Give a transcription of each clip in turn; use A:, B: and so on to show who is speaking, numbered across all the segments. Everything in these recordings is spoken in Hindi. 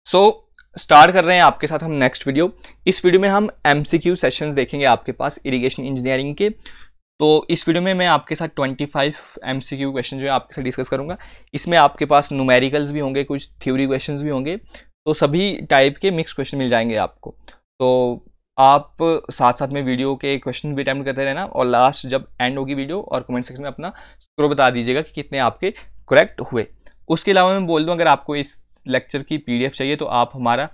A: सो स्टार्ट कर रहे हैं आपके साथ हम नेक्स्ट वीडियो। इस वीडियो में हम MCQ सेशंस देखेंगे आपके पास इरिगेशन इंजीनियरिंग के। तो इस वीडियो में मैं आपके साथ 25 MCQ क्वेश्चन जो है आपके साथ डिस्कस करूंगा। इसमें आपके पास न्यूमेरिकल्स भी होंगे, कुछ थ्योरी क्वेश्चंस भी होंगे, तो सभी टाइप के मिक्स क्वेश्चन मिल जाएंगे आपको। तो आप साथ साथ में वीडियो के क्वेश्चन भी अटेम्प्ट करते रहना और लास्ट जब एंड होगी वीडियो और कमेंट सेक्शन में अपना स्कोर बता दीजिएगा कि कितने आपके करेक्ट हुए। उसके अलावा मैं बोल दूं, अगर आपको इस लेक्चर की PDF चाहिए तो आप हमारा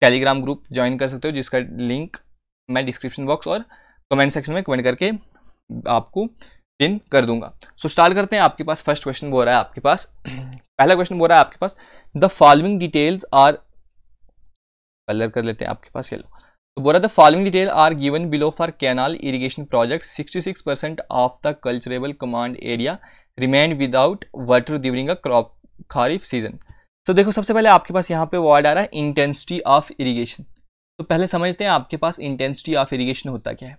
A: टेलीग्राम ग्रुप ज्वाइन कर सकते हो, जिसका लिंक मैं डिस्क्रिप्शन बॉक्स और कमेंट सेक्शन में कमेंट करके आपको पिन कर दूंगा। सो स्टार्ट करते हैं। आपके पास फर्स्ट क्वेश्चन बोल रहा है आपके पास पहला क्वेश्चन बोल रहा है आपके पास the following details are, colour कर लेते हैं आपके पास येलो। तो बोल रहा है the following detail are given below for canal irrigation project 66% of the culturable command area remain without water during a crop kharif season. तो देखो, सबसे पहले आपके पास यहाँ पे वर्ड आ रहा है इंटेंसिटी ऑफ इरिगेशन। तो पहले समझते हैं आपके पास इंटेंसिटी ऑफ इरिगेशन होता क्या है।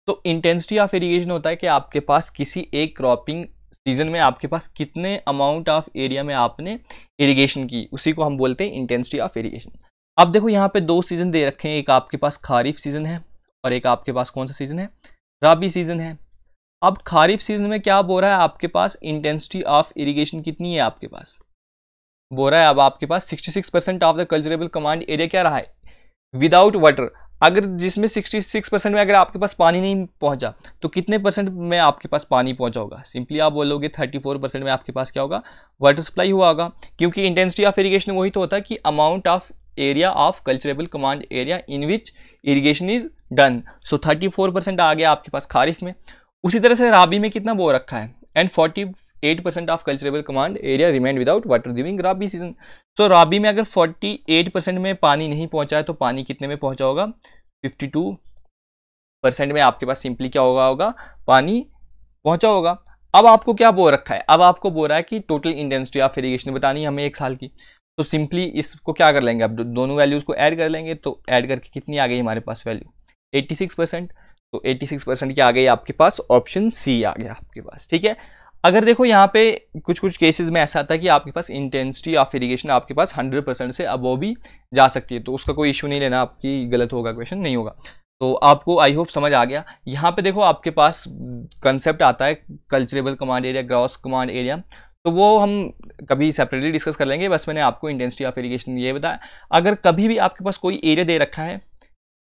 A: तो इंटेंसिटी ऑफ इरिगेशन होता है कि आपके पास किसी एक क्रॉपिंग सीजन में आपके पास कितने अमाउंट ऑफ एरिया में आपने इरिगेशन की, उसी को हम बोलते हैं इंटेंसिटी ऑफ इरिगेशन। अब देखो, यहाँ पे दो सीजन दे रखे हैं, एक आपके पास खारिफ सीजन है और एक आपके पास कौन सा सीजन है, राबी सीजन है। अब खारिफ सीजन में क्या बोल रहा है आपके पास, इंटेंसिटी ऑफ इरिगेशन कितनी है आपके पास, बोल रहा है अब आपके पास 66% of the culturable command area क्या रहा है, विदाउट वाटर। अगर जिसमें 66% में अगर आपके पास पानी नहीं पहुंचा तो कितने परसेंट में आपके पास पानी पहुंचा होगा, सिंपली आप बोलोगे 34% में आपके पास क्या होगा, वाटर सप्लाई हुआ होगा। क्योंकि इंटेंसिटी ऑफ इरिगेशन वही तो होता है कि amount of area of culturable command area in which irrigation is done. So 34% आ गया आपके पास खारिफ में। उसी तरह से राबी में कितना बो रखा है, and 48% of culturable command area remain without water during rabi season. So rabi में अगर 48% में पानी नहीं पहुंचा है तो पानी कितने में पहुंचा होगा, 52% में आपके पास सिंपली क्या होगा पानी पहुंचा होगा। अब आपको क्या बोल रखा है, अब आपको बोल रहा है कि टोटल इंटेंसिटी ऑफ इरिगेशन बतानी है हमें एक साल की। तो सिंपली इसको क्या कर लेंगे, अब दोनों वैल्यूज को ऐड कर लेंगे। तो ऐड करके कितनी आ गई हमारे पास वैल्यू, 86%। तो 86% क्या आ गई आपके पास, ऑप्शन सी आ गया आपके पास। ठीक है। अगर देखो यहाँ पे कुछ केसेस में ऐसा आता है कि आपके पास इंटेंसिटी ऑफ इरिगेशन आपके पास 100% से अबव भी जा सकती है, तो उसका कोई इशू नहीं लेना, आपकी गलत होगा क्वेश्चन, नहीं होगा। तो आपको आई होप समझ आ गया। यहाँ पे देखो आपके पास कंसेप्ट आता है culturable command area, gross command area, तो वो हम कभी सेपरेटली डिस्कस कर लेंगे। बस मैंने आपको इंटेंसिटी ऑफ इरिगेशन ये बताया। अगर कभी भी आपके पास कोई एरिया दे रखा है,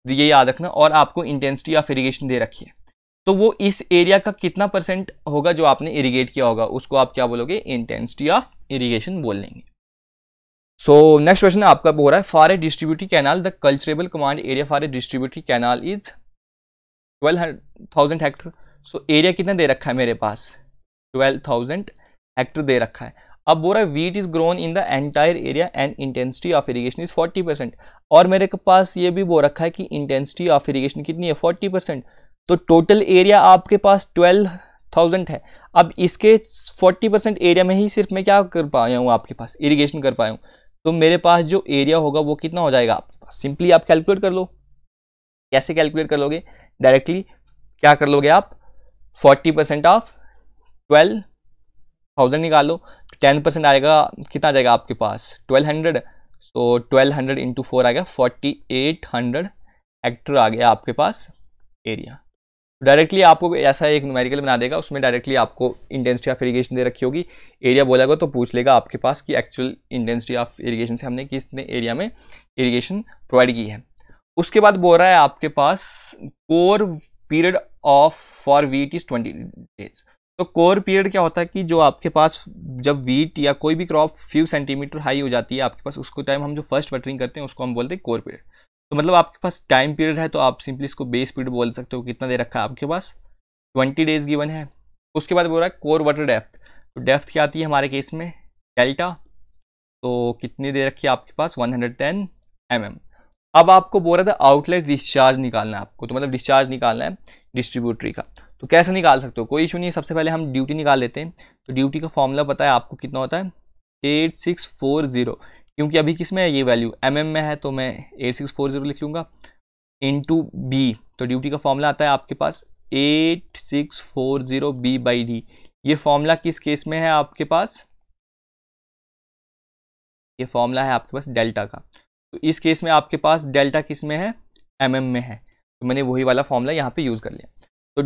A: ये याद रखना, और आपको इंटेंसिटी ऑफ इरिगेशन दे रखी है, तो वो इस एरिया का कितना परसेंट होगा जो आपने इरिगेट किया होगा, उसको आप क्या बोलोगे, इंटेंसिटी ऑफ इरिगेशन बोल लेंगे। सो नेक्स्ट क्वेश्चन आपका बोल रहा है for a distributary canal the culturable command area for a distributary canal is 12,000 Hector. So area कितना दे रखा है मेरे पास, 12,000 हेक्टर दे रखा है। अब बोल रहा है wheat is grown in the entire area and intensity of irrigation is 40%। और मेरे पास ये भी बोल रखा है कि इंटेंसिटी ऑफ इरिगेशन कितनी है, 40%। तो टोटल एरिया आपके पास 12,000 है। अब इसके 40% एरिया में ही सिर्फ मैं क्या कर पाया हूँ, आपके पास इरिगेशन कर पाया हूँ। तो मेरे पास जो एरिया होगा वो कितना हो जाएगा आपके पास, सिंपली आप कैलकुलेट कर लो। कैसे कैलकुलेट कर लोगे, डायरेक्टली क्या कर लोगे आप, 40% ऑफ 12,000 निकाल लो, 10% आएगा, कितना आ जाएगा आपके पास, 1200। सो 1200 इंटू 4 आ गया 4800 हेक्टर आ गया आपके पास एरिया। डायरेक्टली आपको ऐसा एक न्यूमेरिकल बना देगा, उसमें डायरेक्टली आपको इंटेंसिटी ऑफ इरिगेशन दे रखी होगी, एरिया बोलेगा तो पूछ लेगा आपके पास कि एक्चुअल इंटेंसिटी ऑफ इरिगेशन से हमने कितने एरिया में इरिगेशन प्रोवाइड की है। उसके बाद बोल रहा है आपके पास core period of for wheat is 20 days. तो कोर पीरियड क्या होता है कि जो आपके पास जब वीट या कोई भी क्रॉप फ्यू सेंटीमीटर हाई हो जाती है आपके पास, उसको टाइम हम जो फर्स्ट वटरिंग करते हैं उसको हम बोलते हैं कोर पीरियड। तो मतलब आपके पास टाइम पीरियड है तो आप सिंपली इसको बेस पीरियड बोल सकते हो। कितना दे रखा है आपके पास, 20 डेज गिवन है। उसके बाद बोल रहा है कोर वाटर डेप्थ। तो डेप्थ क्या आती है हमारे केस में, डेल्टा। तो कितनी दे रखी है आपके पास, 110 mm। अब आपको बोल रहा था आउटलेट डिस्चार्ज निकालना है आपको, तो मतलब डिस्चार्ज निकालना है डिस्ट्रीब्यूटरी का। तो कैसे निकाल सकते हो, कोई इशू नहीं है। सबसे पहले हम ड्यूटी निकाल लेते हैं। तो ड्यूटी का फॉर्मूला पता है आपको कितना होता है, 8640। क्योंकि अभी किस में है ये वैल्यू, mm में है, तो मैं 8640 लिख लूँगा इंटू बी। तो ड्यूटी का फॉर्मूला आता है आपके पास 8640 B/D। ये फॉर्मूला किस केस में है आपके पास, ये फॉर्मूला है आपके पास डेल्टा का। तो इस केस में आपके पास डेल्टा किस में है, mm में है, तो मैंने वही वाला फॉर्मूला यहाँ पे यूज़ कर लिया। तो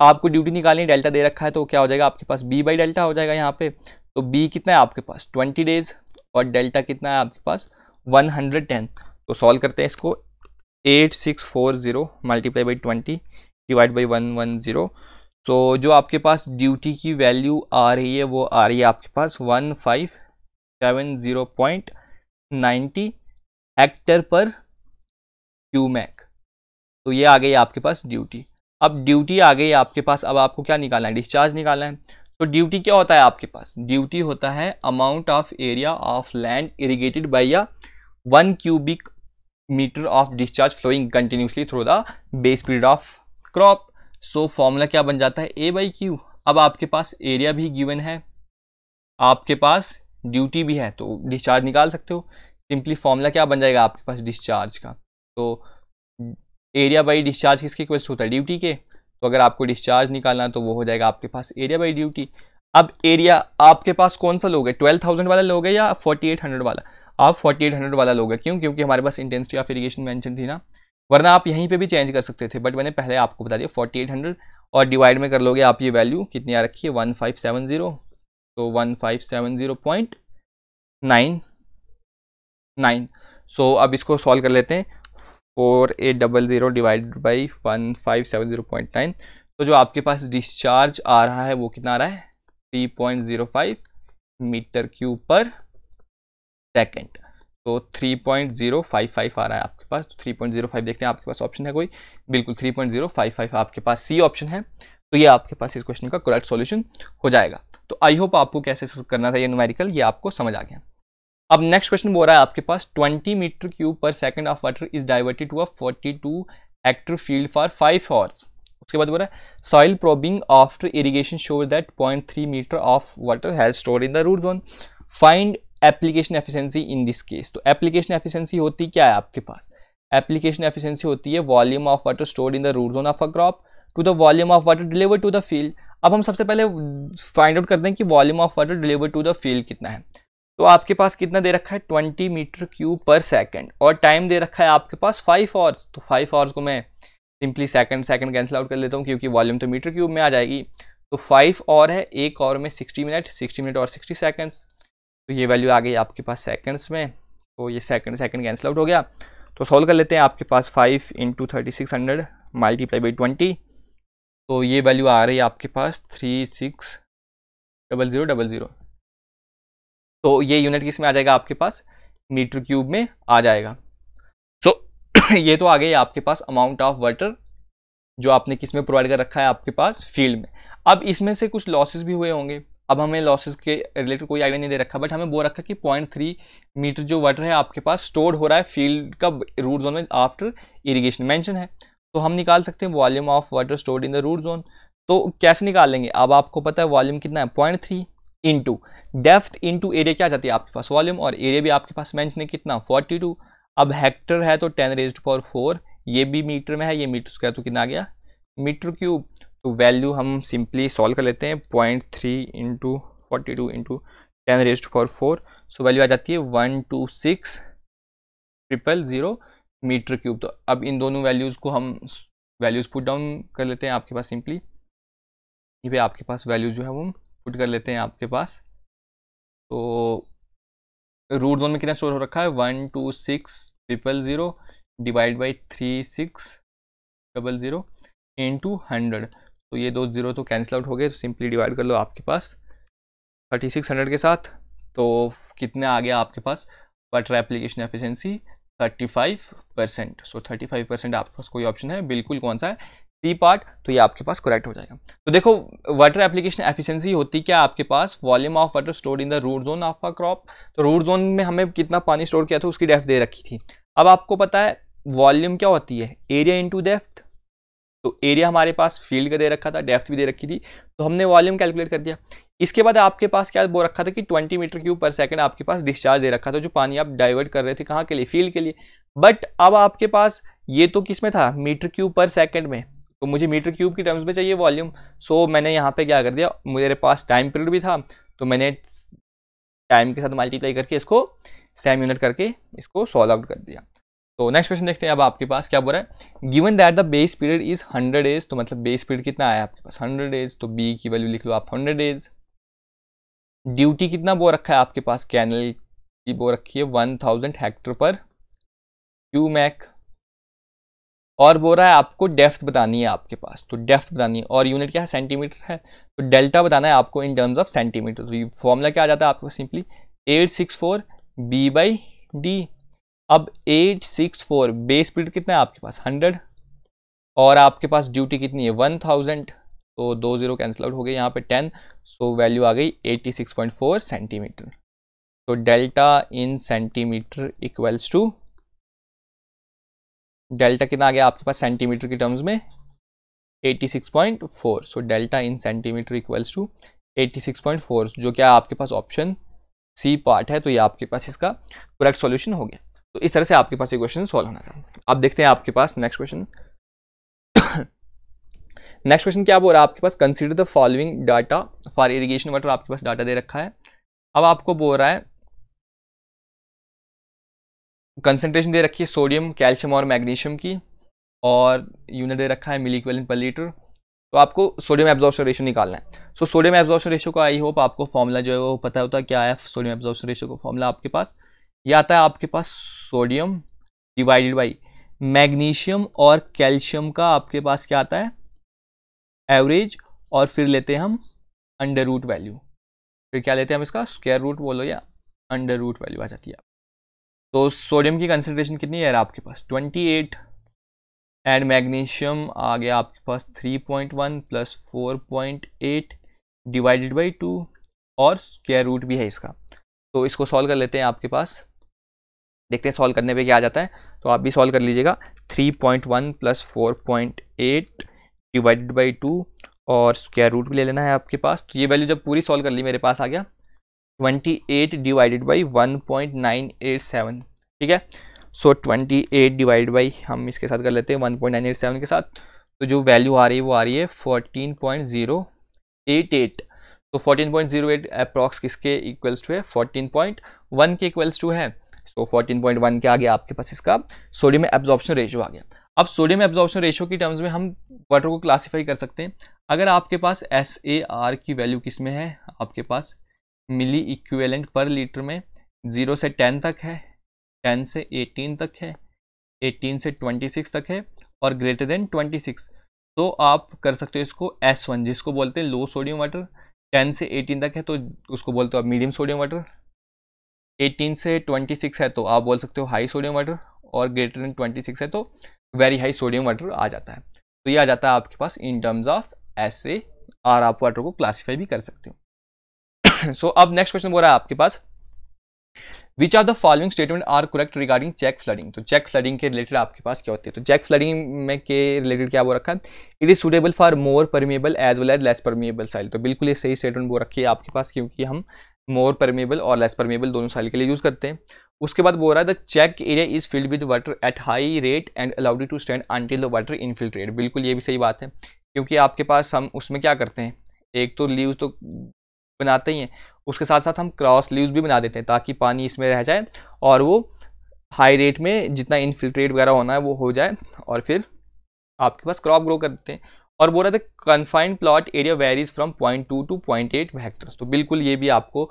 A: आपको ड्यूटी निकालनी, डेल्टा दे रखा है, तो क्या हो जाएगा आपके पास b बाई डेल्टा हो जाएगा यहाँ पे। तो b कितना है आपके पास 20 डेज और डेल्टा कितना है आपके पास 110। तो सॉल्व करते हैं इसको, 8640 मल्टीप्लाई बाई 20 डिवाइड बाई 110। तो जो आपके पास ड्यूटी की वैल्यू आ रही है वो आ रही है आपके पास 1570.90 हेक्टर पर क्यूमेक। तो ये आ गई आपके पास ड्यूटी। अब ड्यूटी आ गई आपके पास, अब आपको क्या निकालना है, डिस्चार्ज निकालना है। तो ड्यूटी क्या होता है आपके पास, ड्यूटी होता है amount of area of land irrigated by 1 cubic metre of discharge flowing continuously through the base period of crop. So formula क्या बन जाता है, ए बाई क्यू। अब आपके पास एरिया भी गिवन है, आपके पास ड्यूटी भी है, तो डिस्चार्ज निकाल सकते हो। सिंपली फॉर्मूला क्या बन जाएगा आपके पास डिस्चार्ज का, तो एरिया बाई डिस्चार्ज किसके इक्वल होता है, ड्यूटी के। तो अगर आपको डिस्चार्ज निकालना है तो वो हो जाएगा आपके पास एरिया बाई ड्यूटी। अब एरिया आपके पास कौन सा लोगे, 12,000 वाला लोगे या 4800 वाला? आप 4800 वाला लोगे, क्यों? क्योंकि हमारे पास इंटेंसिटी ऑफ इरिगेशन मेंशन थी ना, वरना आप यहीं पे भी चेंज कर सकते थे, बट मैंने पहले आपको बता दिया 4800 और डिवाइड में कर लोगे आप, ये वैल्यू कितनी आ रखी है 1570, तो 1570.99। सो अब इसको सॉल्व कर लेते हैं, 4800 डिवाइडेड बाई 1570.9। तो जो आपके पास डिस्चार्ज आ रहा है वो कितना आ रहा है 3.05 मीटर क्यूब पर सेकेंड। तो 3.055 आ रहा है आपके पास। तो 3.05 देखते हैं आपके पास ऑप्शन है कोई, बिल्कुल 3.055 आपके पास सी ऑप्शन है। तो ये आपके पास इस क्वेश्चन का करेक्ट सॉल्यूशन हो जाएगा। तो आई होप आपको कैसे करना था ये न्यूमेरिकल, ये आपको समझ आ गया। अब नेक्स्ट क्वेश्चन बोल रहा है आपके पास 20 metre cube per second of water is diverted to a 42 hectare field for 5 hours. उसके बाद बोल रहा है soil probing after irrigation shows that 0.3 metre of water has stored in the root zone, find application efficiency in this case. तो एप्लीकेशन एफिशिएंसी होती क्या है आपके पास, एप्लीकेशन एफिशिएंसी होती है volume of water stored in the root zone of a crop to the volume of water delivered to the field. अब हम सबसे पहले फाइंड आउट करते हैं कि volume of water delivered to the field कितना है। तो आपके पास कितना दे रखा है 20 मीटर क्यूब पर सेकंड और टाइम दे रखा है आपके पास 5 आवर्स। तो 5 आवर्स को मैं सिंपली सेकंड कैंसिल आउट कर लेता हूँ क्योंकि वॉल्यूम तो मीटर क्यूब में आ जाएगी। तो 5 और है, एक और में 60 मिनट और 60 सेकंड्स। तो ये वैल्यू आ गई आपके पास सेकंड्स में, तो ये सेकंड कैंसिल आउट हो गया। तो सॉल्व कर लेते हैं, आपके पास 5 × 3600 मल्टीप्लाई बाई 20, तो ये वैल्यू आ रही है आपके पास 360000। तो ये यूनिट किस में आ जाएगा आपके पास, मीटर क्यूब में आ जाएगा। सो ये तो आ गई आपके पास अमाउंट ऑफ वाटर जो आपने किस में प्रोवाइड कर रखा है आपके पास फील्ड में। अब इसमें से कुछ लॉसेस भी हुए होंगे, अब हमें लॉसेस के रिलेटेड कोई आइडिया नहीं दे रखा, बट हमें बोल रखा कि 0.3 मीटर जो वाटर है आपके पास स्टोर्ड हो रहा है फील्ड का रूट जोन में आफ्टर इरिगेशन मेंशन है। तो हम निकाल सकते हैं volume of water stored in the root zone. तो कैसे निकाल लेंगे, अब आपको पता है वॉल्यूम कितना है 0.3 इंटू डेप्थ इंटू एरिया क्या जाती है आपके पास वॉल्यूम, और एरिया भी आपके पास मेंशन है कितना 42। अब हेक्टर है तो 10⁴, ये भी मीटर में है, ये मीटर स्क्वायर तो कितना आ गया मीटर क्यूब। तो वैल्यू हम सिंपली सॉल्व कर लेते हैं 0.3 इंटू 42 इंटू 10⁴। सो वैल्यू आ जाती है 126,000 मीटर क्यूब। तो अब इन दोनों वैल्यूज़ को हम वैल्यूज़ पुट डाउन कर लेते हैं आपके पास सिंपली, ये पे आपके पास वैल्यूज जो है वो पुट कर लेते हैं आपके पास। तो रूट जोन में कितना स्टोर हो रखा है 126,000 डिवाइड बाई 3600 इंटू 100। तो ये 2 0 तो कैंसिल आउट हो गए, तो सिंपली डिवाइड कर लो आपके पास 3600 के साथ। तो कितना आ गया आपके पास वाटर एप्लीकेशन एफिशिएंसी 35%। सो 35% आपके पास कोई ऑप्शन है बिल्कुल, कौन सा है सी पार्ट, तो ये आपके पास करेक्ट हो जाएगा। तो देखो वाटर एप्लीकेशन एफिशिएंसी होती क्या आपके पास volume of water stored in the root zone of a crop. तो रूट जोन में हमें कितना पानी स्टोर किया था उसकी डेप्थ दे रखी थी। अब आपको पता है वॉल्यूम क्या होती है एरिया इंटू डेप्थ। तो एरिया हमारे पास फील्ड का दे रखा था, डेप्थ भी दे रखी थी, तो हमने वॉल्यूम कैलकुलेट कर दिया। इसके बाद आपके पास क्या बोल रखा था कि 20 मीटर क्यूब पर सेकंड आपके पास डिस्चार्ज दे रखा था, जो पानी आप डाइवर्ट कर रहे थे कहाँ के लिए फील्ड के लिए। बट अब आपके पास ये तो किस में था मीटर क्यूब पर सेकंड में, तो मुझे मीटर क्यूब की टर्म्स में चाहिए वॉल्यूम। सो मैंने यहाँ पे क्या कर दिया, मेरे पास टाइम पीरियड भी था तो मैंने टाइम के साथ मल्टीप्लाई करके इसको सेम यूनिट करके इसको सॉल्व आउट कर दिया। तो नेक्स्ट क्वेश्चन देखते हैं अब आपके पास क्या बोल रहा है, given that the base period is 100 days, तो मतलब बेस पीरियड कितना आया आपके पास 100 डेज, तो बी की वैल्यू लिख लो आप 100 डेज। ड्यूटी कितना बो रखा है आपके पास, कैनल की बो रखी है 1000 हेक्टर पर क्यूमैक, और बोल रहा है आपको डेप्थ बतानी है आपके पास, तो डेप्थ बतानी है और यूनिट क्या है सेंटीमीटर है, तो डेल्टा बताना है आपको इन टर्म्स ऑफ सेंटीमीटर। तो ये फॉर्मूला क्या आ जाता है आपको सिंपली 864 B/D। अब 864 बेस पीरियड कितना है आपके पास 100 और आपके पास ड्यूटी कितनी है 1000, तो 2 0 कैंसिल आउट हो गए यहाँ पे 10, सो वैल्यू आ गई 86.4 सेंटीमीटर। तो delta in centimetre equals to, delta कितना आ गया आपके पास सेंटीमीटर की टर्म्स में 86.4, so delta in centimetre equals to 86.4, जो क्या आपके पास ऑप्शन सी पार्ट है, तो ये आपके पास इसका करेक्ट सॉल्यूशन हो गया। तो इस तरह से आपके पास ये क्वेश्चन सॉल्व होना था। अब देखते हैं आपके पास नेक्स्ट क्वेश्चन। नेक्स्ट क्वेश्चन क्या बोल रहा है आपके पास, consider the following data for irrigation water, आपके पास डाटा दे रखा है। अब आपको बोल रहा है कंसंट्रेशन दे रखी है सोडियम, कैल्शियम और मैग्नीशियम की, और यूनिट दे रखा है मिली इक्विवेलेंट पर लीटर। तो आपको सोडियम एब्जॉर्प्शन रेशियो निकालना है। सो सोडियम एब्जॉर्प्शन रेशियो का आई होप आपको फॉर्मूला जो है वो पता होता है क्या है। सोडियम एब्जॉर्प्शन रेशियो का फॉर्मूला आपके पास ये आता है आपके पास सोडियम डिवाइडेड बाई मैग्नीशियम और कैल्शियम का आपके पास क्या आता है एवरेज, और फिर लेते हैं हम अंडर रूट वैल्यू, फिर क्या लेते हैं हम इसका स्क्वायर रूट बोलो या अंडर रूट वैल्यू आ जाती है। तो सोडियम की कंसंट्रेशन कितनी है आपके पास 28, एंड मैग्नीशियम आ गया आपके पास 3.1 प्लस 4.8 डिवाइडेड बाई 2, और स्क्वायर रूट भी है इसका। तो इसको सॉल्व कर लेते हैं आपके पास, देखते हैं सॉल्व करने पे क्या आ जाता है। तो आप भी सॉल्व कर लीजिएगा 3.1 प्लस 4.8 डिवाइडेड बाई 2 और स्क्वायर रूट भी ले लेना है आपके पास। तो ये वैल्यू जब पूरी सॉल्व कर ली मेरे पास आ गया 28 डिवाइडेड बाई 1.987, ठीक है। सो 28 डिवाइड बाई हम इसके साथ कर लेते हैं 1.987 के साथ, तो जो वैल्यू आ रही है वो आ रही है 14.088। तो 14.08 अप्रॉक्स किसके इक्वल्स टू है 14.1 के इक्वल्स टू है। सो 14.1 के आगे आपके पास इसका सोडियम एब्जॉर्प्शन रेशियो आ गया। अब सोडियम एब्जॉर्प्शन रेशियो की टर्म्स में हम वाटर को क्लासीफाई कर सकते हैं। अगर आपके पास SAR की वैल्यू किस में है आपके पास मिली इक्विवेलेंट पर लीटर में 0 से 10 तक है, 10 से 18 तक है, 18 से 26 तक है, और ग्रेटर देन 26, तो आप कर सकते हो इसको S1 जिसको बोलते हैं लो सोडियम वाटर। 10 से 18 तक है तो उसको बोलते हो आप मीडियम सोडियम वाटर, 18 से 26 है तो आप बोल सकते हो हाई सोडियम वाटर, और ग्रेटर देन 26 है तो वेरी हाई सोडियम वाटर आ जाता है। तो ये आ जाता है आपके पास इन टर्म्स ऑफ SAR, आप वाटर को क्लासीफाई भी कर सकते हो। सो अब नेक्स्ट क्वेश्चन बोल रहा है आपके पास which of the following statement are correct regarding check flooding. तो चेक फ्लडिंग के रिलेटेड आपके पास क्या होती है, तो चेक फ्लडिंग में के रिलेटेड क्या बोल रखा है, it is suitable for more permeable as well as less permeable soil. तो बिल्कुल ये सही स्टेटमेंट बोल रखी है आपके पास, क्योंकि हम मोर परमिएबल और लेस परमिएबल दोनों साइल के लिए यूज करते हैं। उसके बाद बोल रहा है the check area is filled with water at high rate and allowed to stand until the water infiltrate. बिल्कुल ये भी सही बात है, क्योंकि आपके पास हम उसमें क्या करते हैं, एक तो लीव्स तो बनाते ही हैं, उसके साथ साथ हम क्रॉस लीव्स भी बना देते हैं ताकि पानी इसमें रह जाए और वो हाई रेट में जितना इनफिल्ट्रेट वगैरह होना है वो हो जाए, और फिर आपके पास क्रॉप ग्रो कर देते हैं। और बोल रहे थे confined plot area varies from 0.2 to 0.8 hectare. तो बिल्कुल ये भी आपको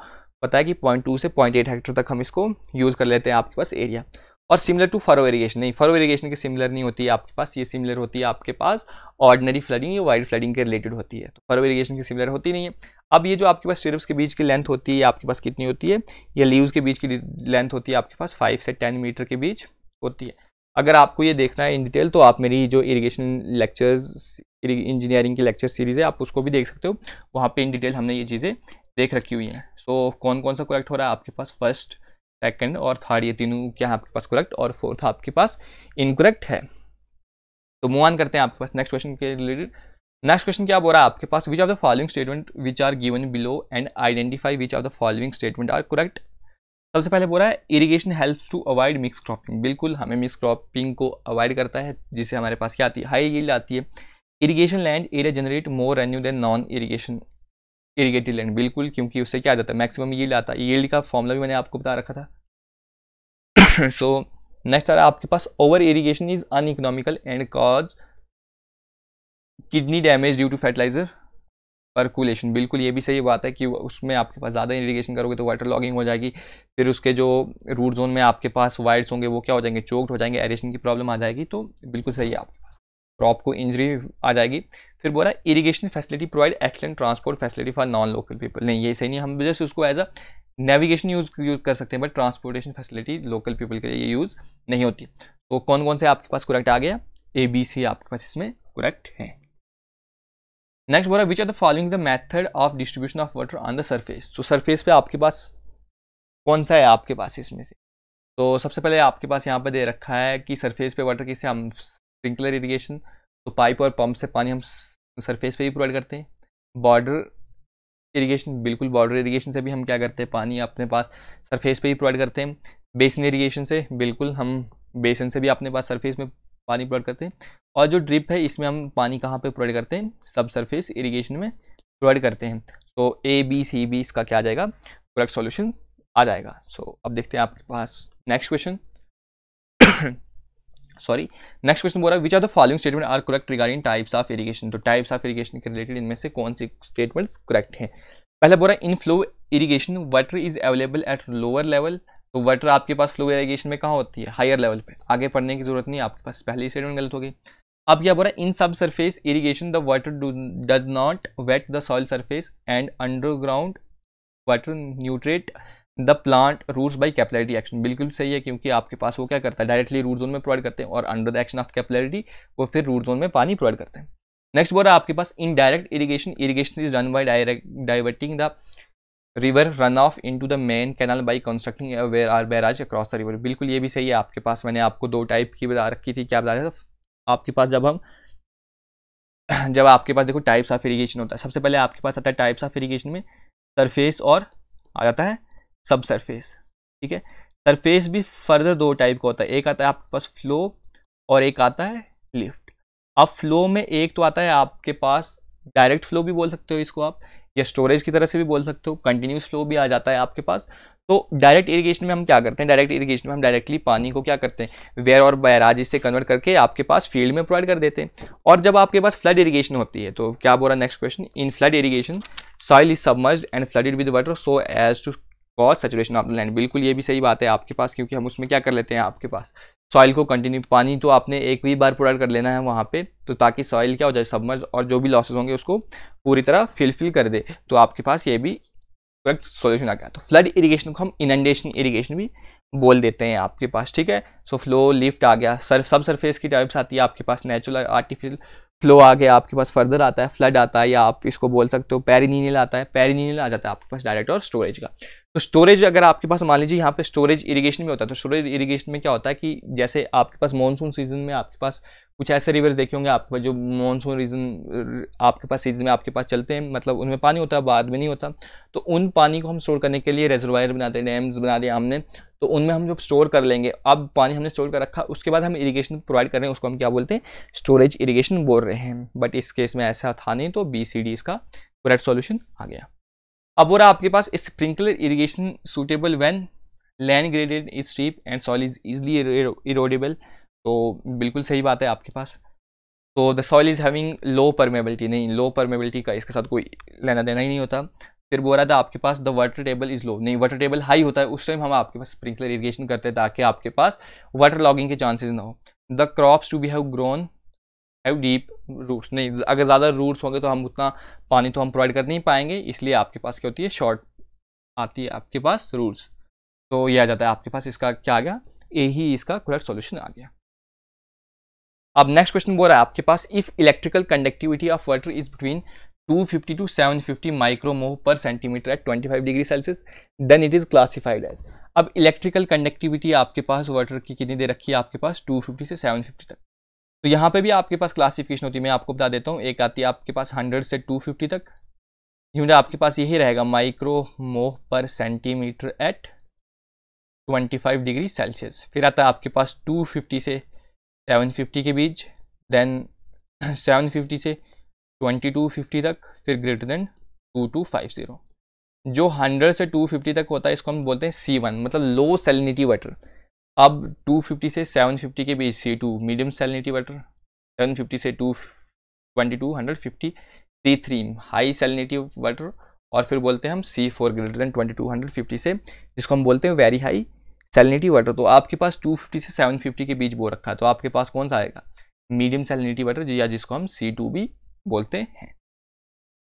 A: पता है कि 0.2 से 0.8 हेक्टर तक हम इसको यूज़ कर लेते हैं आपके पास एरिया। और सिमिलर टू फरो इरिगेशन, नहीं फरो इरिगेशन के सिमिलर नहीं होती है आपके पास, ये सिमिलर होती है आपके पास ऑर्डिनरी फ्लडिंग या वाइड फ्लडिंग के रिलेटेड होती है। तो फरो इरिगेशन की सिमिलर होती नहीं है। अब ये जो आपके पास स्टेरप्स के बीच की लेंथ होती है आपके पास कितनी होती है, ये लीव्स के बीच की लेंथ होती है आपके पास 5 से 10 मीटर के बीच होती है। अगर आपको ये देखना है इन डिटेल तो आप मेरी जो इरिगेशन लेक्चर्स इंजीनियरिंग की लेक्चर सीरीज़ है आप उसको भी देख सकते हो, वहाँ पे इन डिटेल हमने ये चीज़ें देख रखी हुई हैं। सो कौन कौन सा करेक्ट हो रहा है आपके पास, फर्स्ट सेकंड और थर्ड ये तीनों क्या है आपके पास करेक्ट, और फोर्थ आपके पास इनकरेक्ट है। तो मूव ऑन करते हैं आपके पास नेक्स्ट क्वेश्चन के रिलेटेड। नेक्स्ट क्वेश्चन क्या बोल रहा है आपके पास, which of the following statement which are given below and identify which of the following statement are correct. सबसे पहले बोल रहा है irrigation helps to avoid mix cropping. बिल्कुल हमें मिक्स क्रॉपिंग को अवॉइड करता है, जिससे हमारे पास क्या आती है, हाई यील्ड आती है। Irrigation land area generate more revenue than non irrigation irrigated land. बिल्कुल, क्योंकि उससे क्या आ जाता है मैक्सिमम यील्ड आता है। यील्ड का फॉर्मूला भी मैंने आपको बता रखा था, सो नेक्स्ट आ रहा है आपके पास, over irrigation is uneconomical and cause kidney damage due to fertiliser percolation. बिल्कुल ये भी सही बात है कि उसमें आपके पास ज़्यादा इरिगेशन करोगे तो वाटर लॉगिंग हो जाएगी, फिर उसके जो रूट जोन में आपके पास वाइड्स होंगे वो क्या हो जाएंगे, चोक्ड हो जाएंगे, एरेशन की प्रॉब्लम आ जाएगी। तो बिल्कुल सही है आपके पास, क्रॉप को इंजरी आ जाएगी। फिर बोला irrigation facility provide excellent transport facility for non local people. नहीं ये सही नहीं, हम जैसे उसको एज अ नेविगेशन यूज कर सकते हैं, but transportation facility local people के लिए यूज़ नहीं होती। तो कौन कौन से आपके पास करेक्ट आ गया, ABC आपके पास इसमें करेक्ट है। नेक्स्ट बोला which are the following the method of distribution of water on the surface. तो सरफेस पे आपके पास कौन सा है आपके पास इसमें से, तो सबसे पहले आपके पास यहाँ पे दे रखा है कि सरफेस पे वाटर किससे, हम स्प्रिंकलर इरिगेशन, तो पाइप और पंप से पानी हम सरफेस पे ही प्रोवाइड करते हैं। बॉर्डर इरिगेशन, बिल्कुल बॉर्डर इरिगेशन से भी हम क्या करते हैं, पानी अपने पास सरफेस पे ही प्रोवाइड करते हैं। बेसिन इरिगेशन से, बिल्कुल हम बेसिन से भी अपने पास सरफेस में पानी प्रोवाइड करते हैं। और जो ड्रिप है इसमें हम पानी कहाँ पे प्रोवाइड करते हैं, सब सरफेस इरिगेशन में प्रोवाइड करते हैं। तो ABC भी इसका क्या आ जाएगा, करेक्ट सॉल्यूशन आ जाएगा। सो अब देखते हैं आपके पास next question. Sorry, next question बोल रहा है which are the following statement are correct regarding types of irrigation. तो टाइप्स ऑफ इरिगेशन के रिलेटेड इनमें से कौन सी स्टेटमेंट्स करेक्ट हैं। पहले बोल रहा है in flow irrigation water is available at lower level. तो वाटर आपके पास फ्लो इरिगेशन में कहाँ होती है, हायर लेवल पे, आगे पढ़ने की जरूरत नहीं, आपके पास पहली स्टेटमेंट गलत होगी। अब क्या बोल रहा है in sub surface irrigation the water does not wet the soil surface and underground water nutrate the plant roots by capillarity action. बिल्कुल सही है, क्योंकि आपके पास वो क्या करता है, डायरेक्टली रूट जोन में प्रोवाइड करते हैं और under the action of capillarity वो फिर रूट जोन में पानी प्रोवाइड करते हैं। नेक्स्ट बोल रहा है आपके पास in direct irrigation, irrigation is done by diverting the river run off into the main canal by constructing barrage across the river. बिल्कुल ये भी सही है आपके पास, मैंने आपको दो टाइप की बता रखी थी, क्या बताया था आपके पास, जब आपके पास देखो टाइप्स ऑफ इरिगेशन होता है, सबसे पहले आपके पास आता है टाइप्स ऑफ इरिगेशन में सरफेस और आ जाता है सब सरफेस। ठीक है, सरफेस भी फर्दर दो टाइप का होता है, एक आता है आपके पास फ्लो और एक आता है लिफ्ट। अब फ्लो में एक तो आता है आपके पास डायरेक्ट फ्लो भी बोल सकते हो इसको आप, या स्टोरेज की तरह से भी बोल सकते हो, कंटिन्यूस फ्लो भी आ जाता है आपके पास। तो डायरेक्ट इरिगेशन में हम क्या करते हैं, डायरेक्ट इरिगेशन में हम डायरेक्टली पानी को क्या करते हैं, वेयर और बैराज से कन्वर्ट करके आपके पास फील्ड में प्रोवाइड कर देते हैं। और जब आपके पास फ्लड इरिगेशन होती है तो क्या बोल रहा है next question, in flood irrigation soil is submerged and flooded with water so as to cause saturation of the land. बिल्कुल ये भी सही बात है आपके पास, क्योंकि हम उसमें क्या कर लेते हैं, आपके पास सॉइल को कंटिन्यू पानी तो आपने एक भी बार प्रोवाइड कर लेना है वहाँ पे, तो ताकि सॉइल क्या हो जाए सबमर्ज और जो भी लॉसेस होंगे उसको पूरी तरह फिल कर दे। तो आपके पास ये भी करेक्ट सॉल्यूशन आ गया। तो फ्लड इरिगेशन को हम इनंडेशन इरिगेशन भी बोल देते हैं आपके पास। ठीक है, सो फ्लो लिफ्ट आ गया, सब सरफेस की टाइप्स आती है आपके पास, नेचुरल आर्टिफिशियल फ्लो आ गया आपके पास, फर्दर आता है फ्लड आता है, या आप इसको बोल सकते हो पेरिनील आता है, पेरिनील आ जाता है आपके पास डायरेक्ट और स्टोरेज का। तो स्टोरेज अगर आपके पास मान लीजिए यहाँ पे स्टोरेज इरिगेशन में होता है, तो स्टोरेज इरिगेशन में क्या होता है कि जैसे आपके पास मानसून सीजन में आपके पास कुछ ऐसे रिवर्स देखे होंगे आपके पास जो मानसून रीजन आपके पास सीजन में आपके पास चलते हैं, मतलब उनमें पानी होता है, बाद में नहीं होता। तो उन पानी को हम स्टोर करने के लिए रिजर्वायर बनाते हैं, डैम्स बना दिया हमने, तो उनमें हम जब स्टोर कर लेंगे, अब पानी हमने स्टोर कर रखा, उसके बाद हम इरिगेशन प्रोवाइड कर रहे हैं, उसको हम क्या बोलते हैं, स्टोरेज इरिगेशन बोल रहे हैं। बट इस केस में ऐसा था नहीं, तो BCD इसका करेक्ट सॉल्यूशन आ गया। अब हो रहा आपके पास sprinkler irrigation suitable when land graded is steep and soil is easily erodible. तो बिल्कुल सही बात है आपके पास। तो the soil is having low permeability, नहीं लो परमेबिलिटी का इसके साथ कोई लेना देना ही नहीं होता। फिर बोल रहा था आपके पास the water table is low, नहीं वाटर टेबल हाई होता है, उस टाइम हम आपके पास स्प्रिंकलर इरिगेशन करते हैं ताकि आपके पास वाटर लॉगिंग के चांसेस ना हो। The crops to be have grown have deep roots, नहीं अगर ज़्यादा रूट्स होंगे तो हम उतना पानी तो हम प्रोवाइड कर नहीं पाएंगे, इसलिए आपके पास क्या होती है, शॉर्ट आती है आपके पास रूट्स। तो ये आ जाता है आपके पास, इसका क्या आ गया, यही इसका करेक्ट सॉल्यूशन आ गया। अब नेक्स्ट क्वेश्चन बोल रहा है आपके पास if electrical conductivity of water is between 250 to 750 micromho per centimetre at 25 degree Celsius then it is classified as. अब इलेक्ट्रिकल कंडक्टिविटी आपके पास वाटर की कितनी दे रखी है आपके पास, 250 से 750 तक। तो यहाँ पे भी आपके पास क्लासिफिकेशन होती है, मैं आपको बता देता हूँ। एक आती है आपके पास 100 से 250 तक, यूनिट आपके पास यही रहेगा माइक्रोमोह per centimetre at 25 degree Celsius. फिर आता है आपके पास 250 से 750 के बीच, देन 750 से 2250 तक, फिर ग्रेटर देन 2250। जो 100 से 250 तक होता है इसको हम बोलते हैं C1, मतलब लो सैलिनिटी वाटर। अब 250 से 750 के बीच C2 मीडियम सैलिनिटी वाटर, 750 से 2250 C3 हाई सैलिनिटी वाटर, और फिर बोलते हैं हम C4 ग्रेटर देन 2250 से, जिसको हम बोलते हैं वेरी हाई सैलिनिटी वाटर। तो आपके पास 250 से 750 के बीच वो रखा है, तो आपके पास कौन सा आएगा, मीडियम सैलिनिटी वाटर, या जिसको हम C2 भी बोलते हैं।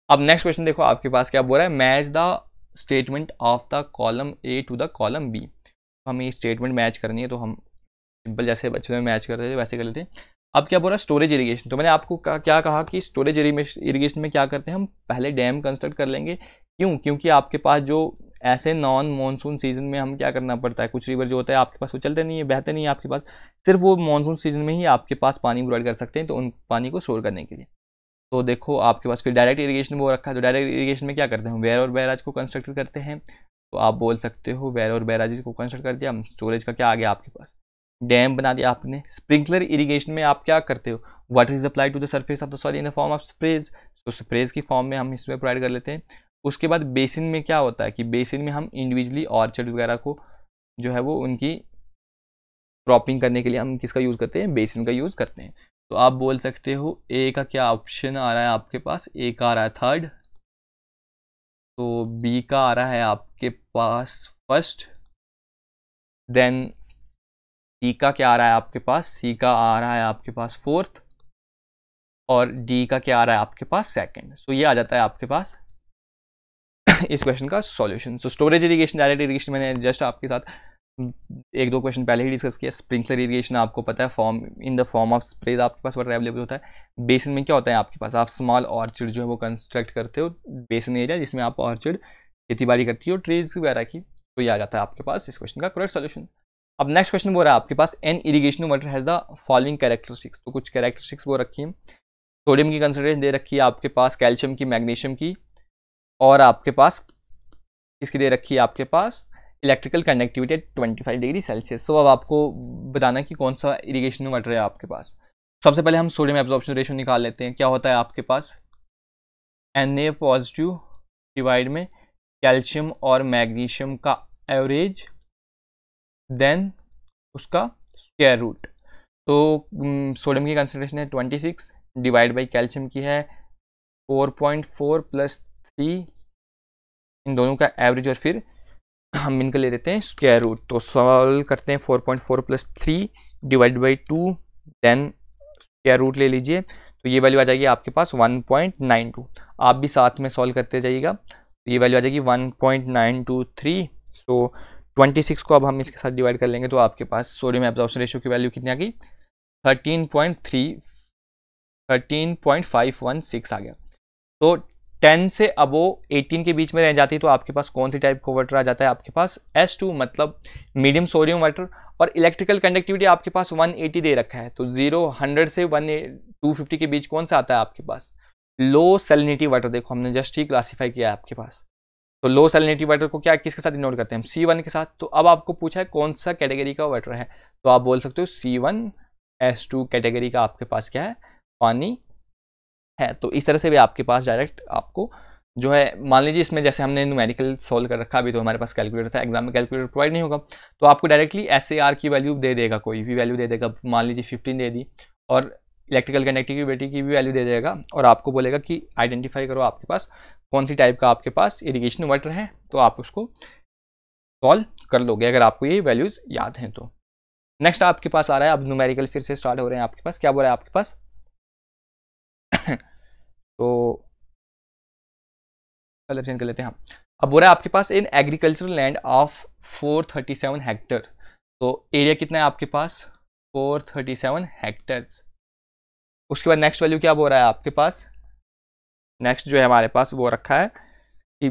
A: अब नेक्स्ट क्वेश्चन देखो आपके पास क्या बोल रहा है, match the statement of the column A to the column B. तो हमें स्टेटमेंट मैच करनी है, तो हम सिंपल जैसे बच्चे में मैच करते थे वैसे कर लेते हैं। अब क्या बोल रहा है, स्टोरेज इरिगेशन। तो मैंने आपको क्या कहा कि स्टोरेज इरिगेशन में क्या करते हैं, हम पहले डैम कंस्ट्रक्ट कर लेंगे। क्यों? क्योंकि आपके पास जो ऐसे नॉन मानसून सीजन में हम क्या करना पड़ता है, कुछ रिवर जो होता है आपके पास वो चलते नहीं है, बहते नहीं है आपके पास, सिर्फ वो मानसून सीजन में ही आपके पास पानी प्रोवाइड कर सकते हैं, तो उन पानी को स्टोर करने के लिए। तो देखो आपके पास फिर डायरेक्ट इरिगेशन वो रखा है, तो डायरेक्ट इरिगेशन में क्या करते हैं, वेयर और बैराज को कंस्ट्रक्ट करते हैं। तो आप बोल सकते हो वेयर और बैराज को कंस्ट्रक्ट कर दिया, स्टोरेज का क्या आ गया आपके पास, डैम बना दिया आपने। स्प्रिंकलर इरिगेशन में आप क्या करते हो, water is applied to the surface of the soil in the form of sprays, तो स्प्रेज की फॉर्म में हम इसमें प्रोवाइड कर लेते हैं। उसके बाद बेसिन में क्या होता है कि बेसिन में हम इंडिविजुअली ऑर्चर्ड वगैरह को जो है वो उनकी क्रॉपिंग करने के लिए हम किसका यूज़ करते हैं, बेसिन का यूज़ करते हैं। तो आप बोल सकते हो ए का क्या ऑप्शन आ रहा है आपके पास, ए का आ रहा है थर्ड, तो बी का आ रहा है आपके पास फर्स्ट, देन सी का क्या आ रहा है आपके पास, सी का आ रहा है आपके पास फोर्थ, और डी का क्या आ रहा है आपके पास सेकंड। सो ये आ जाता है आपके पास इस क्वेश्चन का सॉल्यूशन। सो स्टोरेज इरिगेशन, डायरेक्ट इरिगेशन मैंने जस्ट आपके साथ एक दो क्वेश्चन पहले ही डिस्कस किया। स्प्रिंकलर इरिगेशन आपको पता है, form in the form of sprays आपके पास वाटर अवेलेबल होता है। बेसिन में क्या होता है आपके पास, आप स्मॉल ऑर्चर्ड जो है वो कंस्ट्रक्ट करते हो, बेसिन एरिया जिसमें आप ऑर्चर्ड खेती बाड़ी करती हो ट्रीज वगैरह की, तो ये आ जाता है आपके पास इस क्वेश्चन का करेक्ट सॉल्यूशन। अब नेक्स्ट क्वेश्चन बोल रहा है आपके पास an irrigation water has the following characteristics. तो कुछ कैरेक्टरिस्टिक्स वो रखी है, सोडियम की कंसंट्रेशन दे रखी है आपके पास, कैल्शियम की, मैग्नीशियम की, और आपके पास इसकी दे रखी है आपके पास इलेक्ट्रिकल कंडक्टिविटी 25 डिग्री सेल्सियस। सो अब आपको बताना कि कौन सा इरिगेशन वाटर है आपके पास। सबसे पहले हम सोडियम एब्जॉर्प्शन रेशियो निकाल लेते हैं। क्या होता है आपके पास, Na पॉजिटिव डिवाइड में कैल्शियम और मैग्नीशियम का एवरेज, देन उसका स्क्वायर रूट। तो सोडियम की कंसंट्रेशन है 26 डिवाइड बाई कैल्शियम की है 4.4 प्लस 3, इन दोनों का एवरेज, और फिर हम इनका ले लेते हैं स्क्वायर रूट। तो सॉल्व करते हैं 4.4 plus 3 divide by 2, then square root ले लीजिए, तो ये वैल्यू आ जाएगी आपके पास 1.92। आप भी साथ में सॉल्व करते जाइएगा, तो ये वैल्यू आ जाएगी 1.923। सो 26 को अब हम इसके साथ डिवाइड कर लेंगे, तो आपके पास सोडियम एब्जॉर्प्शन रेशियो की वैल्यू कितनी आ गई, 13.516 आ गया। तो 10 से अबो 18 के बीच में रह जाती है, तो आपके पास कौन सी टाइप का वाटर आ जाता है आपके पास, S2 मतलब मीडियम सोडियम वाटर। और इलेक्ट्रिकल कंडक्टिविटी आपके पास 180 दे रखा है, तो 100 से 250 के बीच कौन सा आता है आपके पास, लो सैलिनिटी वाटर। देखो हमने जस्ट ही क्लासीफाई किया है आपके पास, तो लो सैलिनिटी वाटर को क्या किसके साथ डिनोट करते हैं, C1 के साथ। तो अब आपको पूछा है कौन सा कैटेगरी का वाटर है, तो आप बोल सकते हो C1H2 कैटेगरी का आपके पास क्या है, पानी है। तो इस तरह से भी आपके पास डायरेक्ट आपको जो है, मान लीजिए इसमें जैसे हमने न्यूमेरिकल सॉल्व कर रखा, अभी तो हमारे पास कैलकुलेटर था, एग्जाम में कैलकुलेटर प्रोवाइड नहीं होगा, तो आपको डायरेक्टली SAR की वैल्यू दे देगा, कोई भी वैल्यू दे देगा, मान लीजिए 15 दे दी, और इलेक्ट्रिकल कंडक्टिविटी की भी वैल्यू दे देगा, और आपको बोलेगा कि आइडेंटिफाई करो आपके पास कौन सी टाइप का आपके पास इरिगेशन वाटर है, तो आप उसको सॉल्व कर लोगे अगर आपको ये वैल्यूज याद हैं तो। नेक्स्ट आपके पास आ रहा है, अब न्यूमेरिकल फिर से स्टार्ट हो रहे हैं आपके पास। क्या बोल रहा है आपके पास तो कलर चेंज कर लेते हैं। अब बोल रहा है आपके पास in agricultural land of 437 hectare, तो एरिया कितना है आपके पास, 437 हेक्टर्स। उसके बाद नेक्स्ट वैल्यू क्या बोल रहा है आपके पास, नेक्स्ट जो है हमारे पास वो रखा है कि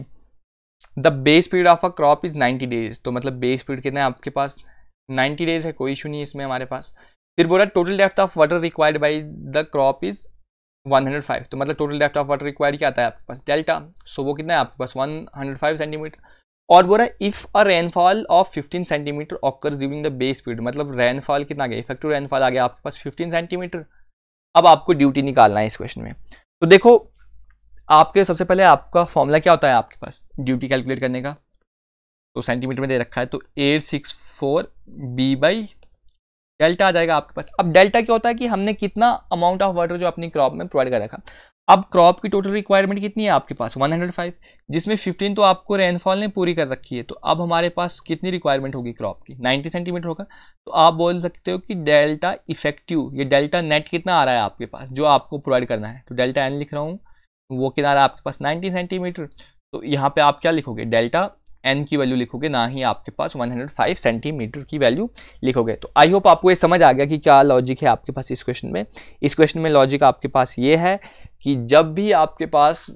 A: the base period of a crop is 90 days. तो मतलब बेस पीरियड कितना है आपके पास, 90 डेज है, कोई इशू नहीं है इसमें हमारे पास। फिर बोल रहा है total depth of water required by the crop is 105, तो मतलब total depth of water required क्या आता है आपके पास, डेल्टा। सो वो कितना है आपके पास 105 सेंटीमीटर। और बोल रहा है if a rainfall of 15 centimetre occurs during the base period, मतलब रेनफॉल कितना आ गया, इफेक्टिव रेनफॉल आ गया आपके पास 15 सेंटीमीटर। अब आपको ड्यूटी निकालना है इस क्वेश्चन में। तो देखो आपके सबसे पहले आपका फॉर्मूला क्या होता है आपके पास ड्यूटी कैलकुलेट करने का, तो सेंटीमीटर में दे रखा है, तो 864 बी बाई डेल्टा आ जाएगा आपके पास। अब डेल्टा क्या होता है कि हमने कितना अमाउंट ऑफ वाटर जो अपनी क्रॉप में प्रोवाइड कर रखा। अब क्रॉप की टोटल रिक्वायरमेंट कितनी है आपके पास 105, जिसमें 15 तो आपको रेनफॉल ने पूरी कर रखी है। तो अब हमारे पास कितनी रिक्वायरमेंट होगी क्रॉप की 90 सेंटीमीटर होगा। तो आप बोल सकते हो कि डेल्टा इफेक्टिव, ये डेल्टा नेट कितना आ रहा है आपके पास जो आपको प्रोवाइड करना है। तो डेल्टा एन लिख रहा हूँ, वो कितना आ रहा है आपके पास 90 सेंटीमीटर। तो यहाँ पे आप क्या लिखोगे, डेल्टा एन की वैल्यू लिखोगे, ना ही आपके पास 105 सेंटीमीटर की वैल्यू लिखोगे। तो आई होप आपको ये समझ आ गया कि क्या लॉजिक है आपके पास इस क्वेश्चन में। इस क्वेश्चन में लॉजिक आपके पास ये है कि जब भी आपके पास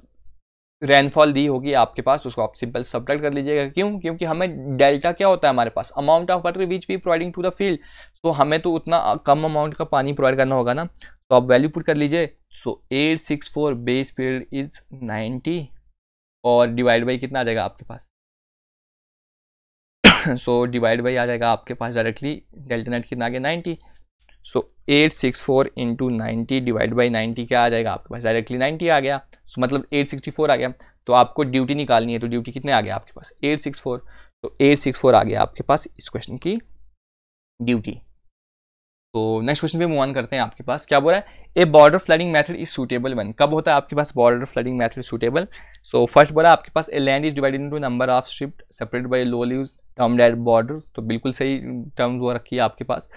A: रेनफॉल दी होगी आपके पास, उसको आप सिंपल सब्ट्रैक्ट कर लीजिएगा। क्यों? क्योंकि हमें डेल्टा क्या होता है हमारे पास, amount of water which we providing to the field. तो हमें तो उतना कम अमाउंट का पानी प्रोवाइड करना होगा ना, तो आप वैल्यू पुट कर लीजिए। सो 864 बेस पीरियड इज 90 और डिवाइड बाई कितना आ जाएगा आपके पास सो डिवाइड बाई आ जाएगा आपके पास डायरेक्टली डेल्टा नेट कितना आ गया 90। सो 864 इंटू 90 डिवाइड बाई 90 क्या आ जाएगा आपके पास, डायरेक्टली 90 आ गया। सो मतलब 864 आ गया। तो आपको ड्यूटी निकालनी है, तो ड्यूटी कितने आ गया आपके पास 864। तो 864 आ गया आपके पास इस क्वेश्चन की ड्यूटी। तो नेक्स्ट क्वेश्चन पे मूव ऑन करते हैं। आपके पास क्या बोल रहा है, a border flooding method is suitable one. कब होता है आपके पास border flooding method suitable? So first बोला आपके पास a land is divided into number of strip separated by low levees termed as border. तो बिल्कुल सही टर्म वो रखी है आपके पास।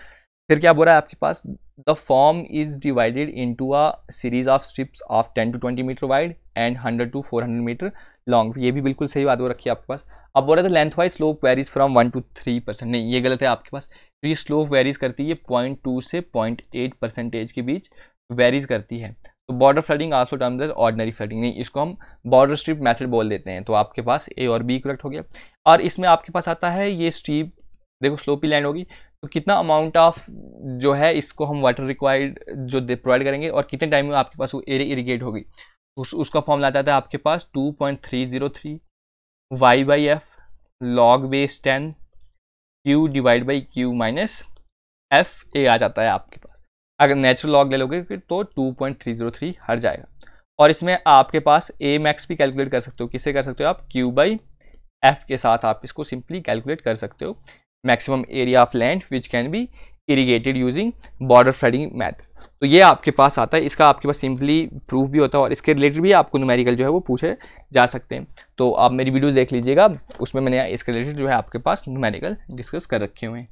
A: फिर क्या बोल रहा है आपके पास, the form is divided into a series of strips of 10 to 20 metre wide and 100 to 400 metre long. ये भी बिल्कुल सही बात वो रखी है आपके पास। अब बोल रहा था length wise slope varies from 1 to 3%। नहीं, ये गलत है आपके पास। तो ये स्लोप वेरीज करती है 0.2 से 0.8% के बीच वेरीज करती है। तो border flooding also termed as ordinary flooding. नहीं, इसको हम बॉर्डर स्ट्रिप मेथड बोल देते हैं। तो आपके पास ए और बी करेक्ट हो गया। और इसमें आपके पास आता है ये स्ट्रिप, देखो स्लोपी लैंड होगी तो कितना अमाउंट ऑफ जो है इसको हम वाटर रिक्वायर्ड जो प्रोवाइड करेंगे और कितने टाइम में आपके पास वो एरिया इरिगेट होगी, उसका फॉर्मूला आता है आपके पास 2.303 y by F log base 10 q divide by q minus F A आ जाता है आपके पास। अगर नेचुरल लॉग ले लोगे फिर तो 2.303 हट जाएगा। और इसमें आपके पास ए मैक्स भी कैलकुलेट कर सकते हो। किससे कर सकते हो आप, q बाई एफ के साथ आप इसको सिंपली कैलकुलेट कर सकते हो। Maximum area of land which can be irrigated using border flooding method. तो ये आपके पास आता है। इसका आपके पास सिंपली प्रूफ भी होता है और इसके रिलेटेड भी आपको न्यूमेरिकल जो है वो पूछे जा सकते हैं। तो आप मेरी वीडियोस देख लीजिएगा, उसमें मैंने इसके रिलेटेड जो है आपके पास न्यूमेरिकल डिस्कस कर रखे हुए हैं।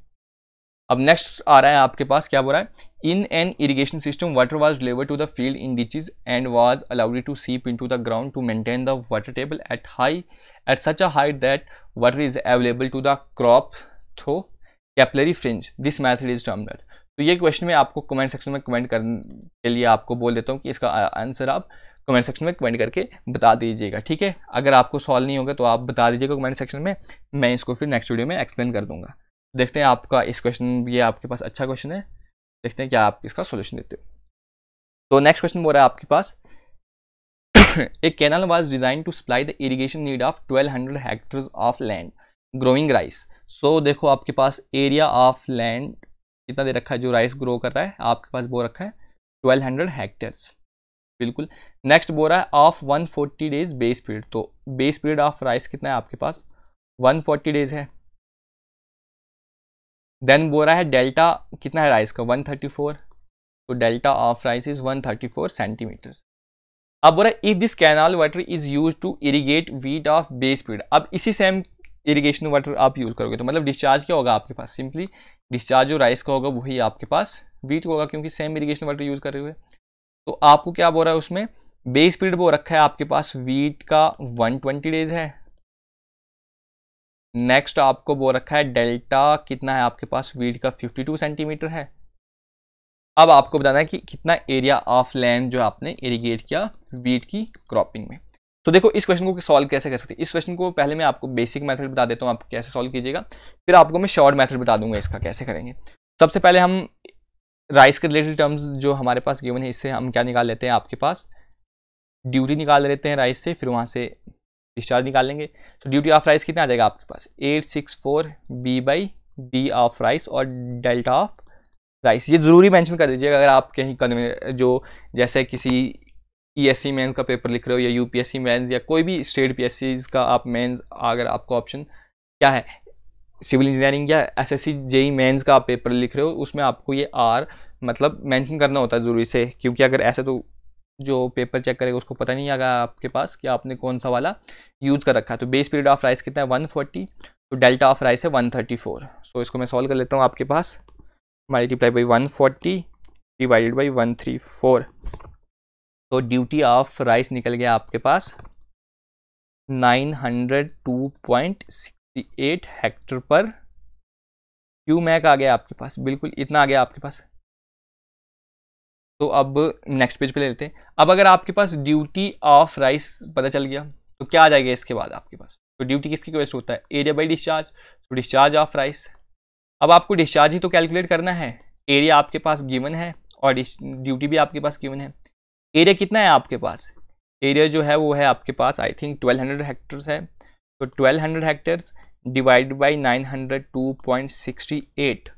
A: अब नेक्स्ट आ रहा है आपके पास क्या बोल रहा है, in an irrigation system water was delivered to the field in ditches and was allowed to seep into the ground to maintain the water table at such a height that water is available to the crop through capillary fringe. This method is termed as. तो ये क्वेश्चन में आपको कमेंट सेक्शन में कमेंट करने के लिए आपको बोल देता हूँ कि इसका आंसर आप कमेंट सेक्शन में कमेंट करके बता दीजिएगा, ठीक है। अगर आपको सॉल्व नहीं होगा तो आप बता दीजिएगा कमेंट सेक्शन में, मैं इसको फिर नेक्स्ट वीडियो में एक्सप्लेन कर दूंगा। देखते हैं आपका इस क्वेश्चन, ये आपके पास अच्छा क्वेश्चन है, देखते हैं क्या आप इसका सोल्यूशन देते हो। तो नेक्स्ट क्वेश्चन बोल रहा है आपके पास a canal was design to supply the irrigation need of 1200 hectares of land growing rice. So देखो आपके पास एरिया ऑफ लैंड कितना दे रखा है जो राइस ग्रो कर रहा है, आपके पास वो रखा है 1200 हेक्टेयर्स, बिल्कुल। नेक्स्ट बोल रहा है ऑफ 140 डेज बेस पीरियड। तो बेस पीरियड ऑफ राइस कितना है आपके पास 140 डेज है। देन बोल रहा है डेल्टा कितना है राइस का 134। तो delta of rice is 134 centimetres. अब बोल रहा है if this canal water is use to irrigate wheat of base period. अब इसी सेम इरिगेशन वाटर आप यूज करोगे तो मतलब डिस्चार्ज क्या होगा आपके पास, सिंपली डिस्चार्ज जो राइस का होगा वही आपके पास वीट होगा, क्योंकि सेम इरिगेशन वाटर यूज कर रहे हुए। तो आपको क्या बोल रहा है उसमें बेस पीरियड वो रखा है आपके पास वीट का 120 डेज है। नेक्स्ट आपको बोल रखा है डेल्टा कितना है आपके पास वीट का 52 सेंटीमीटर है। अब आपको बताना है कि कितना एरिया ऑफ लैंड जो आपने इरिगेट किया वीट की क्रॉपिंग में। तो देखो इस क्वेश्चन को सॉल्व कैसे कर सकते हैं। इस क्वेश्चन को पहले मैं आपको बेसिक मेथड बता देता हूँ आप कैसे सॉल्व कीजिएगा, फिर आपको मैं शॉर्ट मेथड बता दूंगा इसका कैसे करेंगे। सबसे पहले हम राइस के रिलेटेड टर्म्स जो हमारे पास गिवन है इससे हम क्या निकाल लेते हैं, आपके पास ड्यूटी निकाल लेते हैं राइस से, फिर वहाँ से डिस्चार्ज निकाल लेंगे। तो ड्यूटी ऑफ राइस कितना आ जाएगा आपके पास 864 B by B of rice और डेल्टा ऑफ राइस। ये जरूरी मेंशन कर दीजिएगा अगर आप कहीं जो जैसे किसी ESC मेंस का पेपर लिख रहे हो या UPSC मेंस या कोई भी स्टेट PSCs का आप मेंस अगर आपको ऑप्शन क्या है, सिविल इंजीनियरिंग या एसएससी जेई मेंस का आप पेपर लिख रहे हो, उसमें आपको ये आर मतलब मेंशन करना होता है ज़रूरी से, क्योंकि अगर ऐसे तो जो पेपर चेक करेगा उसको पता नहीं आएगा आपके पास कि आपने कौन सा वाला यूज़ कर रखा है। तो बेस पीरियड ऑफ राइस कितना है 140, तो डेल्टा ऑफ राइस है 134। सो इसको मैं सॉल्व कर लेता हूँ आपके पास, मल्टीप्लाई बाई 140 डिवाइडेड बाई 134। तो ड्यूटी ऑफ राइस निकल गया आपके पास 902.68 हेक्टर पर क्यू मैक आ गया आपके पास, बिल्कुल इतना आ गया आपके पास। तो अब नेक्स्ट पेज पे ले लेते हैं। अब अगर आपके पास ड्यूटी ऑफ राइस पता चल गया तो क्या आ जाएगा इसके बाद आपके पास, तो ड्यूटी किसकी इक्वल होता है, एरिया बाई डिस्चार्ज, तो डिस्चार्ज ऑफ राइस। अब आपको डिस्चार्ज ही तो कैलकुलेट करना है, एरिया आपके पास गिवन है और ड्यूटी भी आपके पास गिवन है। एरिया कितना है आपके पास, एरिया जो है वो है आपके पास आई थिंक 1200 हेक्टर्स है, तो 1200 हेक्टर्स डिवाइड बाई 902.68।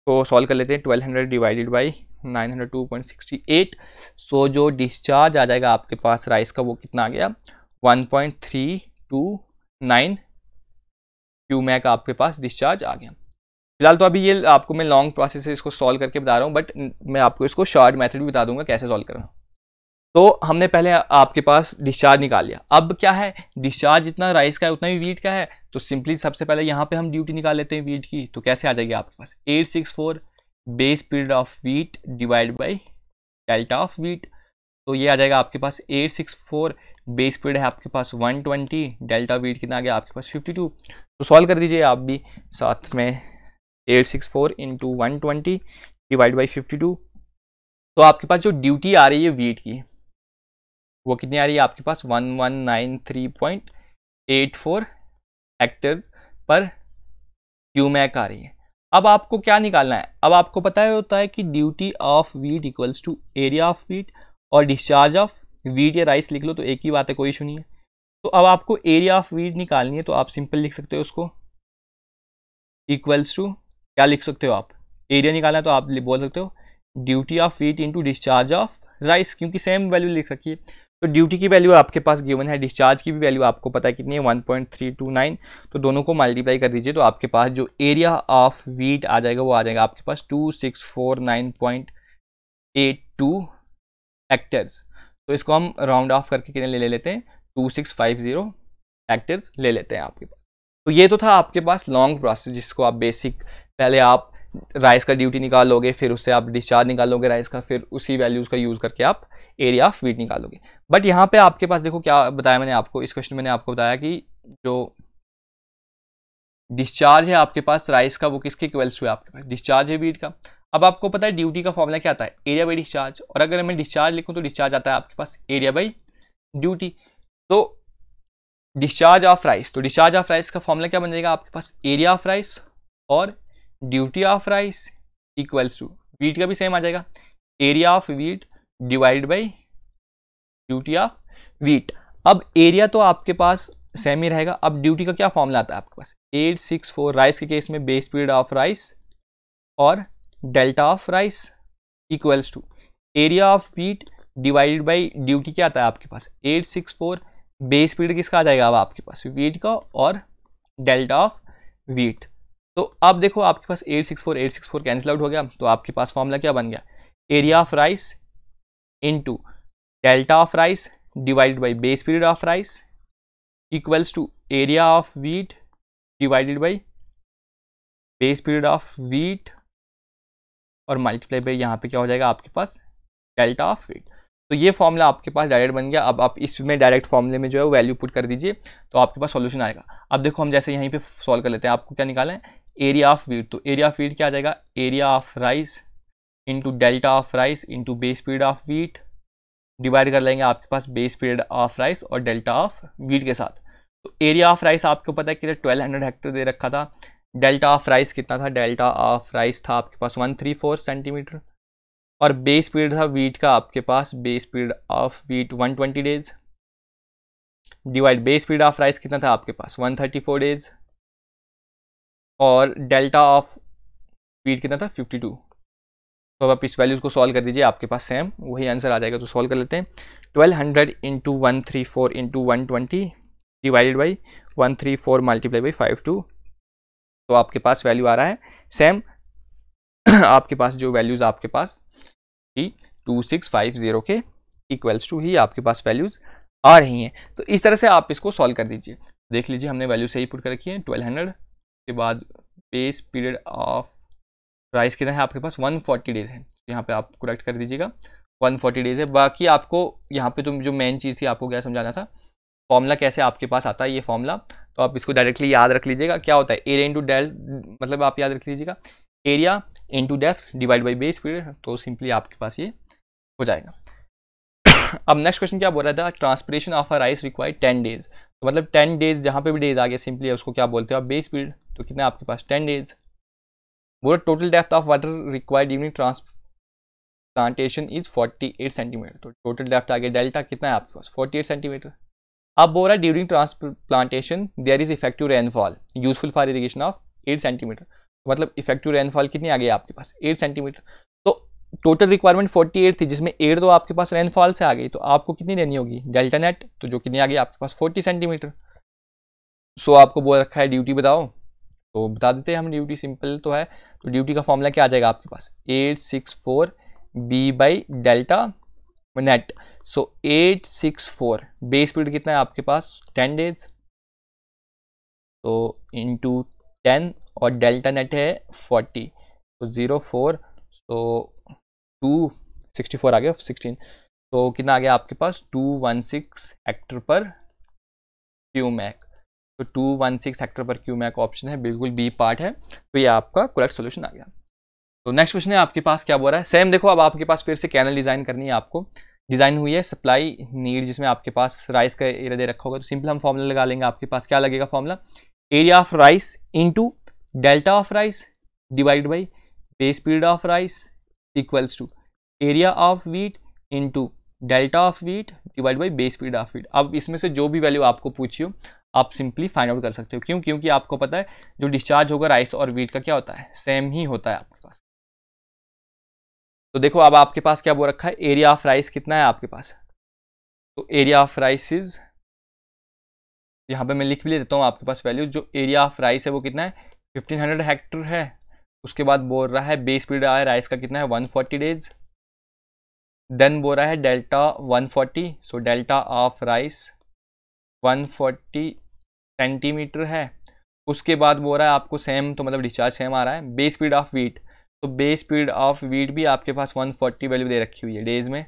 A: तो सॉल्व कर लेते हैं, 1200 डिवाइडेड बाई 902.68। सो जो डिस्चार्ज आ जाएगा आपके पास राइस का वो कितना आ गया 1.329 क्यू मैक आपके पास डिस्चार्ज आ गया। फिलहाल तो अभी ये आपको मैं लॉन्ग प्रोसेस से इसको सॉल्व करके बता रहा हूँ, बट मैं आपको इसको शॉर्ट मेथड भी बता दूंगा कैसे सॉल्व करना। तो हमने पहले आपके पास डिस्चार्ज निकाल लिया, अब क्या है डिस्चार्ज जितना राइस का है उतना ही वीट का है, तो सिंपली सबसे पहले यहाँ पे हम ड्यूटी निकाल लेते हैं वीट की। तो कैसे आ जाएगी आपके पास 864 base period of wheat divide by delta of wheat. तो ये आ जाएगा आपके पास 864 बेस पीरियड है आपके पास 120, डेल्टा वीट कितना आ गया आपके पास 52। तो सॉल्व कर दीजिए आप भी साथ में, 864 इंटू 120 डिवाइड बाई 52। तो आपके पास जो ड्यूटी आ रही है वीट की वो कितनी आ रही है आपके पास 1193.84 हेक्टर पर क्यू मैक आ रही है। अब आपको क्या निकालना है, अब आपको पता होता है कि duty of wheat equals to area of wheat और डिस्चार्ज ऑफ वीट या राइस लिख लो तो एक ही बात है, कोई इशू नहीं है। तो अब आपको एरिया ऑफ वीट निकालनी है, तो आप सिंपल लिख सकते हो उसको इक्वल्स टू, क्या लिख सकते हो आप, एरिया निकालना है तो आप बोल सकते हो duty of wheat into discharge of rice, क्योंकि सेम वैल्यू लिख रखी है। तो ड्यूटी की वैल्यू आपके पास गिवन है, डिस्चार्ज की भी वैल्यू आपको पता है कितनी है 1.329, तो दोनों को मल्टीप्लाई कर दीजिए। तो आपके पास जो एरिया ऑफ वीट आ जाएगा वो आ जाएगा आपके पास 2649.82 हेक्टर्स। तो इसको हम राउंड ऑफ करके कितने ले लेते हैं 2650 हेक्टर्स ले लेते हैं आपके पास। तो ये तो था आपके पास लॉन्ग प्रोसेस जिसको आप बेसिक, पहले आप राइस का ड्यूटी निकालोगे, फिर उससे आप डिस्चार्ज निकालोगे राइस का, फिर उसी वैल्यूज़ का यूज़ करके आप एरिया ऑफ वीट निकालोगे। बट यहाँ पे आपके पास देखो क्या बताया मैंने आपको, इस क्वेश्चन में मैंने आपको बताया कि जो डिस्चार्ज है आपके पास राइस का वो किसके इक्वल्स टू है, आपके पास डिस्चार्ज है वीट का। अब आपको पता है ड्यूटी का फॉर्मूला क्या आता है, एरिया बाई डिस्चार्ज, और अगर मैं डिस्चार्ज लिखूँ तो डिस्चार्ज आता है आपके पास एरिया बाई ड्यूटी। तो डिस्चार्ज ऑफ राइस, तो डिस्चार्ज ऑफ राइस का फॉर्मूला क्या बन जाएगा आपके पास, एरिया ऑफ राइस और duty of rice equals to, wheat का भी सेम आ जाएगा area of wheat divide by duty of wheat. अब एरिया तो आपके पास सेम ही रहेगा, अब ड्यूटी का क्या फॉर्मूला आता है आपके पास 864 राइस के केस में बेस पीरियड ऑफ राइस और delta of rice equals to area of wheat divided by duty क्या आता है आपके पास 864 बेस पीरियड किसका आ जाएगा अब आपके पास वीट का और डेल्टा ऑफ वीट। तो अब देखो आपके पास 864 कैंसिल आउट हो गया, तो आपके पास फॉर्मूला क्या बन गया area of rice into delta of rice divided by base period of rice equals to area of wheat divided by base period of wheat और मल्टीप्लाई बाय यहाँ पे क्या हो जाएगा आपके पास डेल्टा ऑफ वीट। तो ये फॉर्मूला आपके पास डायरेक्ट बन गया। अब आप इसमें डायरेक्ट फॉर्मूले में जो है वैल्यू पुट कर दीजिए तो आपके पास सॉल्यूशन आएगा। अब देखो हम जैसे यहीं पे सॉल्व कर लेते हैं, आपको क्या निकालना है एरिया ऑफ वीट, तो एरिया ऑफ वीट क्या आ जाएगा area of rice into delta of rice into base period of wheat divide कर लेंगे आपके पास बेस पीरियड ऑफ राइस और डेल्टा ऑफ वीट के साथ। तो एरिया ऑफ राइस आपको पता है कि 1200 हेक्टर दे रखा था, डेल्टा ऑफ राइस कितना था, डेल्टा ऑफ राइस था आपके पास 134 सेंटीमीटर और बेस पीरियड था वीट का आपके पास base period of wheat 120 days divide base period of rice कितना था आपके पास 134 डेज और डेल्टा ऑफ वीट कितना था 52। तो अब आप इस वैल्यूज को सॉल्व कर दीजिए, आपके पास सेम वही आंसर आ जाएगा। तो सॉल्व कर लेते हैं 1200 into 134 into 120 divided by 134 multiply by 52 तो आपके पास वैल्यू आ रहा है सेम आपके पास जो वैल्यूज आपके पास 2650 के इक्वल्स टू ही आपके पास वैल्यूज आ रही हैं। तो इस तरह से आप इसको सॉल्व कर दीजिए। देख लीजिए हमने वैल्यू सही पुट कर रखी है 1200 के बाद बेस पीरियड ऑफ राइस कितना है आपके पास 140 डेज है। यहाँ पे आप करेक्ट कर दीजिएगा 140 डेज है। बाकी आपको यहाँ पे तो जो मेन चीज़ थी आपको क्या समझाना था, फॉर्मूला कैसे आपके पास आता है ये फॉर्मूला, तो आप इसको डायरेक्टली याद रख लीजिएगा। क्या होता है एरिया इंटू डेल, मतलब आप याद रख लीजिएगा area into depth divide by base period, तो सिंपली आपके पास ये हो जाएगा। अब नेक्स्ट क्वेश्चन क्या बोल रहा था, transpiration of a rice required 10 days, तो मतलब 10 डेज जहाँ पे भी डेज आ गया सिंपली उसको क्या बोलते हो आप बेस पीरियड, तो कितना है आपके पास 10 डेज। बोला total depth of water required during transplantation is 48 centimetre, तो टोटल डेप्थ आ गया डेल्टा कितना है आपके पास 48 सेंटीमीटर। अब बोल रहा है during transplantation there is effective rainfall useful for irrigation of 8 centimetre, मतलब इफेक्टिव रेनफॉल कितनी आ गई आपके पास 8 सेंटीमीटर। तो टोटल रिक्वायरमेंट 48 थी जिसमें 8 तो आपके पास रेनफॉल से आ गई, तो आपको कितनी लेनी होगी डेल्टा नेट, तो जो कितनी आ गई आपके पास 40 सेंटीमीटर। सो आपको बोल रखा है ड्यूटी बताओ, तो बता देते हैं हम ड्यूटी, सिंपल तो है। तो ड्यूटी का फॉर्मूला क्या आ जाएगा आपके पास 864 B by delta net. So 864 base period कितना है आपके पास 10 डेज, तो इंटू 10 और डेल्टा नेट है 40, तो 04, तो 264 आ गया 16, तो कितना आ गया आपके पास 216 हेक्टर पर क्यूमैक, तो 216 हेक्टर पर क्यूमैक ऑप्शन है, बिल्कुल बी पार्ट है, तो ये आपका करेक्ट सोल्यूशन आ गया। तो नेक्स्ट क्वेश्चन है आपके पास क्या बोल रहा है, सेम देखो अब आपके पास फिर से कैनल डिजाइन करनी है आपको। डिजाइन हुई है सप्लाई नीड जिसमें आपके पास राइस का एरिया दे रखा होगा, तो सिंपल हम फॉर्मूला लगा लेंगे। आपके पास क्या लगेगा formula, area of rice into delta of rice divide by base period of rice equals to area of wheat into delta of wheat divide by base period of wheat. अब इसमें से जो भी वैल्यू आपको पूछी हो आप सिंपली फाइंड आउट कर सकते हो, क्यों, क्योंकि आपको पता है जो डिस्चार्ज होगा राइस और व्हीट का क्या होता है सेम ही होता है आपके पास। तो देखो अब आपके पास क्या बोल रखा है एरिया ऑफ राइस कितना है आपके पास, तो एरिया ऑफ राइस इज, यहाँ पे मैं लिख भी ले देता हूँ आपके पास वैल्यू, जो एरिया ऑफ राइस है वो कितना है 1500 हेक्टर है। उसके बाद बोल रहा है बेस पीरियड है राइस का कितना है 140 डेज, देन बोल रहा है delta 140, so delta of rice 140 centimetre है। उसके बाद बोल रहा है आपको सेम, तो मतलब डिस्चार्ज सेम आ रहा है, बेस पीरियड ऑफ व्हीट, तो बेस पीरियड ऑफ व्हीट भी आपके पास 140 वैल्यू दे रखी हुई है डेज में,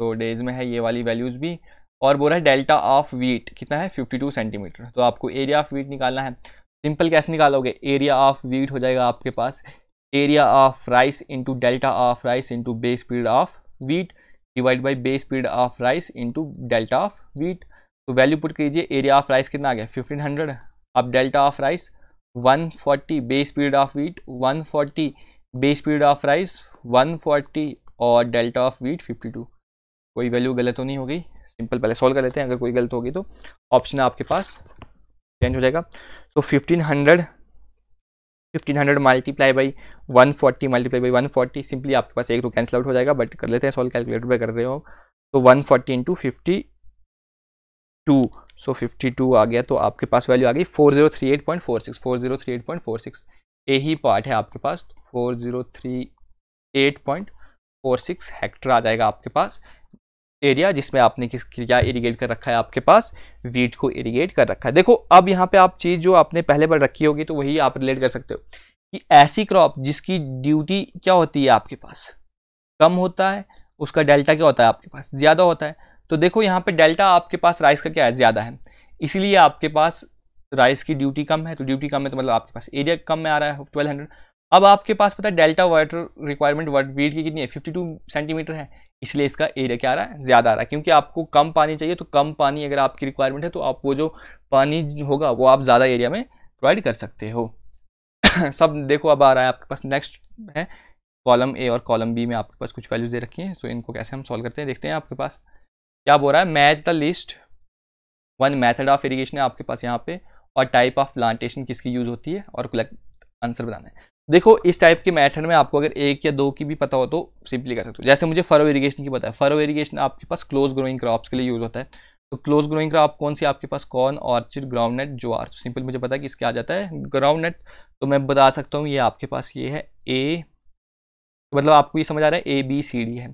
A: तो डेज में है ये वाली वैल्यूज भी। और बोल रहा है डेल्टा ऑफ व्हीट कितना है 52 सेंटीमीटर, तो आपको एरिया ऑफ व्हीट निकालना है। सिंपल कैसे निकालोगे, एरिया ऑफ व्हीट हो जाएगा आपके पास area of rice into delta of rice into base period of wheat divide by base period of rice into delta of wheat. तो वैल्यू पुट कीजिए, एरिया ऑफ राइस कितना आ गया 1500, अब delta of rice 140, base period of wheat 140, base period of rice 140 और डेल्टा ऑफ व्हीट 52। कोई वैल्यू गलत तो नहीं हो गई, सिंपल पहले सॉल्व कर लेते हैं, अगर कोई गलत होगी तो ऑप्शन आपके पास चेंज हो जाएगा। तो 1500 multiply by 140 multiply by 140, simply आपके पास एक तो कैंसिल आउट हो जाएगा, बट कर लेते हैं सॉल्व, कैलकुलेटर पे कर रहे हो तो 140 इंटू 52, सो 52 आ गया, तो आपके पास वैल्यू आ गई 4038.46, 4038.46 यही पार्ट है आपके पास 4038.46 हेक्टर आ जाएगा आपके पास एरिया, जिसमें आपने क्या इरिगेट कर रखा है आपके पास वीट को इरिगेट कर रखा है। देखो अब यहाँ पे आप चीज़ जो आपने पहले पढ़ रखी होगी तो वही आप रिलेट कर सकते हो कि ऐसी क्रॉप जिसकी ड्यूटी क्या होती है आपके पास कम होता है, उसका डेल्टा क्या होता है आपके पास ज़्यादा होता है। तो देखो यहाँ पे डेल्टा आपके पास राइस का क्या है ज़्यादा है, इसीलिए आपके पास राइस की ड्यूटी कम है, तो ड्यूटी कम है तो मतलब आपके पास एरिया कम में आ रहा है 1200। अब आपके पास पता है डेल्टा वाटर रिक्वायरमेंट वीट की कितनी है 52 सेंटीमीटर है, इसलिए इसका एरिया क्या आ रहा है ज़्यादा आ रहा है, क्योंकि आपको कम पानी चाहिए, तो कम पानी अगर आपकी रिक्वायरमेंट है तो आप वो जो पानी होगा वो आप ज़्यादा एरिया में प्रोवाइड कर सकते हो। सब देखो अब आ रहा है आपके पास। नेक्स्ट है कॉलम ए और कॉलम बी में आपके पास कुछ वैल्यूज दे रखी हैं, तो इनको कैसे हम सॉल्व करते हैं देखते हैं। आपके पास क्या बोल रहा है, match the list one method of irrigation है आपके पास यहाँ पे, और टाइप ऑफ प्लांटेशन किसकी यूज होती है, और कलेक्ट आंसर बनाना है। देखो इस टाइप के मेथड में आपको अगर एक या दो की भी पता हो तो सिंपली कर सकते हो। जैसे मुझे फरो इरिगेशन की पता है, फरो इरिगेशन आपके पास क्लोज ग्रोइंग क्रॉप्स के लिए यूज होता है, तो क्लोज ग्रोइंग क्रॉप कौन सी आपके पास, कॉर्न, ऑर्चिड, ग्राउंडनट, ज्वार। तो सिंपल मुझे पता है कि इसके आ जाता है ग्राउंडनट। तो मैं बता सकता हूँ ये आपके पास ये है ए, मतलब आपको ये समझ आ रहा है ABCD है।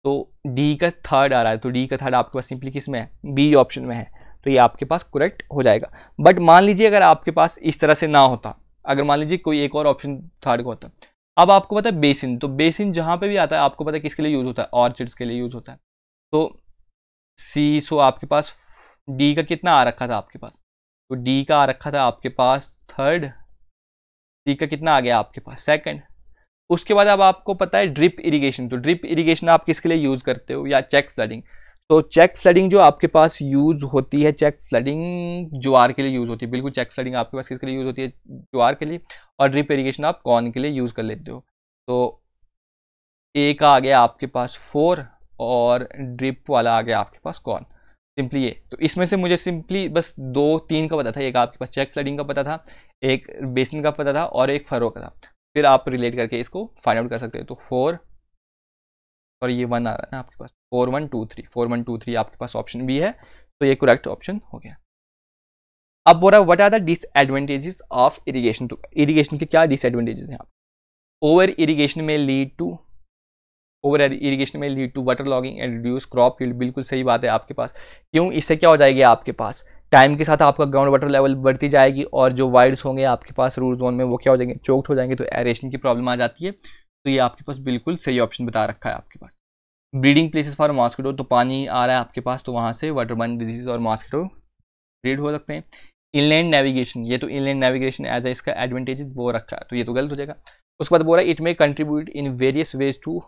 A: तो डी का थर्ड आ रहा है, तो डी का थर्ड आपके पास सिंपली किस में है, बी ऑप्शन में है। तो ये आपके पास करेक्ट हो जाएगा। बट मान लीजिए अगर आपके पास इस तरह से ना होता, अगर मान लीजिए कोई एक और ऑप्शन थर्ड का होता। अब आपको पता है बेसिन, तो बेसिन जहां पे भी आता है आपको पता है किसके लिए यूज होता है, ऑर्चिड्स के लिए यूज होता है। तो सी, सो आपके पास डी का कितना आ रखा था आपके पास, तो डी का आ रखा था आपके पास थर्ड, सी का कितना आ गया आपके पास सेकंड। उसके बाद अब आपको पता है ड्रिप इरिगेशन, तो ड्रिप इरिगेशन आप किसके लिए यूज करते हो, या चेक फ्लडिंग। तो चेक फ्लडिंग जो आपके पास यूज होती है, चेक फ्लडिंग ज्वार के लिए यूज होती है, बिल्कुल चेक फ्लडिंग आपके पास किसके लिए यूज होती है, ज्वार के लिए। और ड्रिप इरिगेशन आप कॉर्न के लिए यूज कर लेते हो। तो ए का आ गया आपके पास 4 और ड्रिप वाला आ गया आपके पास कॉर्न, सिंपली ये। तो इसमें से मुझे सिंपली बस 2-3 का पता था, एक आपके पास चेक फ्लडिंग का पता था, एक बेसिन का पता था और एक फरो का था। फिर आप रिलेट करके इसको फाइंड आउट कर सकते हो। तो 4 और ये 1 आ रहा है ना आपके पास, 4 1 2 3, 4 1 2 3 आपके पास ऑप्शन बी है। तो ये करेक्ट ऑप्शन हो गया। अब बोल रहा है what are the disadvantages of irrigation. तो इरिगेशन के क्या डिसएडवांटेजेस हैं? Over irrigation may lead to water logging and reduce crop yield. बिल्कुल सही बात है आपके पास। क्यों? इससे क्या हो जाएगी आपके पास, टाइम के साथ आपका ग्राउंड वाटर लेवल बढ़ती जाएगी और जो वाइड्स होंगे आपके पास रूट जोन में वो क्या हो जाएंगे, चोक्ड हो जाएंगे, तो एरेशन की प्रॉब्लम आ जाती है। तो ये आपके पास बिल्कुल सही ऑप्शन बता रखा है आपके पास। ब्रीडिंग प्लेसेस फॉर मॉस्किटो, तो पानी आ रहा है आपके पास, तो वहाँ से वाटरबॉर्न डिजीज और मॉस्किटो ब्रीड हो सकते हैं। इनलैंड नेविगेशन, ये तो इनलैंड नेविगेशन एज ए इसका एडवांटेज वो रखा है, तो ये तो गलत हो जाएगा। उसके बाद बोल रहा है it may contribute in various ways to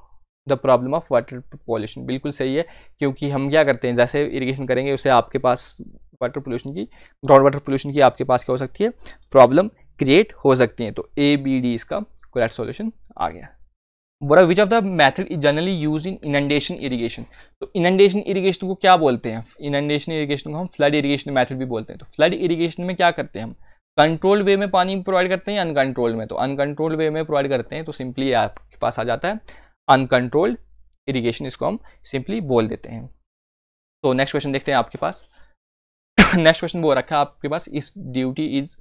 A: the problem of water pollution. बिल्कुल सही है, क्योंकि हम क्या करते हैं, जैसे इरिगेशन करेंगे उससे आपके पास वाटर पोल्यूशन की, ग्राउंड वाटर पोल्यूशन की आपके पास क्या हो सकती है, प्रॉब्लम क्रिएट हो सकती है। तो ABD इसका करेक्ट सॉल्यूशन आ गया। बोला विच of the method is generally use in inundation irrigation. तो इनंडेशन इरिगेशन को क्या बोलते हैं, इनंडेशन इरिगेशन को हम फ्लड इरिगेशन मेथड भी बोलते हैं। तो फ्लड इरिगेशन में क्या करते हैं हम, कंट्रोल वे में पानी प्रोवाइड करते हैं या अनकंट्रोल्ड में। तो अनकंट्रोल्ड वे में प्रोवाइड करते हैं, तो सिंपली आपके पास आ जाता है अनकंट्रोल्ड इरिगेशन, इसको हम सिंपली बोल देते हैं। तो नेक्स्ट क्वेश्चन देखते हैं आपके पास। नेक्स्ट क्वेश्चन वो रखा है आपके पास, इस duty is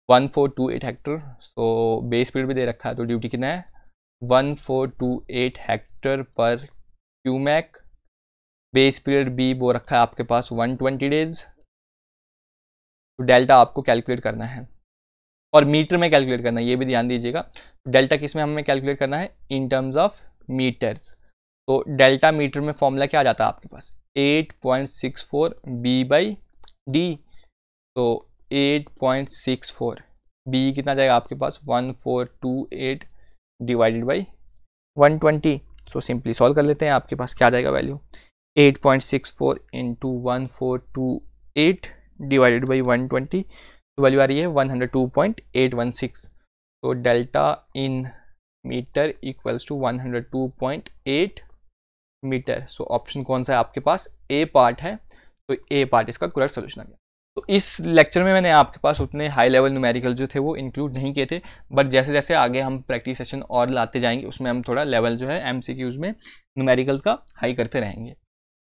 A: 1428 Hector. So base period भी दे रखा है, तो ड्यूटी कितना है 1428 हेक्टर पर क्यूमैक। बेस पीरियड बी वो रखा है आपके पास 120 डेज। तो डेल्टा आपको कैलकुलेट करना है और मीटर में कैलकुलेट करना है, ये भी ध्यान दीजिएगा। डेल्टा किस में हमें कैलकुलेट करना है, इन टर्म्स ऑफ मीटर्स। तो डेल्टा मीटर में फॉर्मूला क्या आ जाता है आपके पास, 8.64 B/D। तो 8.64 B कितना जाएगा आपके पास 1428 divided by 120। So simply solve कर लेते हैं, आपके पास क्या आ जाएगा वैल्यू, 8.64 इंटू 1428 डिवाइडेड बाई 120, तो वैल्यू आ रही है 102.816। तो delta in metre equals to 102.8 metre. So option कौन सा है आपके पास, ए पार्ट है। तो ए पार्ट इसका करेक्ट सोल्यूशन आ गया। तो इस लेक्चर में मैंने आपके पास उतने हाई लेवल न्यूमेरिकल जो थे वो इंक्लूड नहीं किए थे, बट जैसे जैसे आगे हम प्रैक्टिस सेशन और लाते जाएंगे उसमें हम थोड़ा लेवल जो है MCQs में न्यूमेरिकल्स का हाई करते रहेंगे।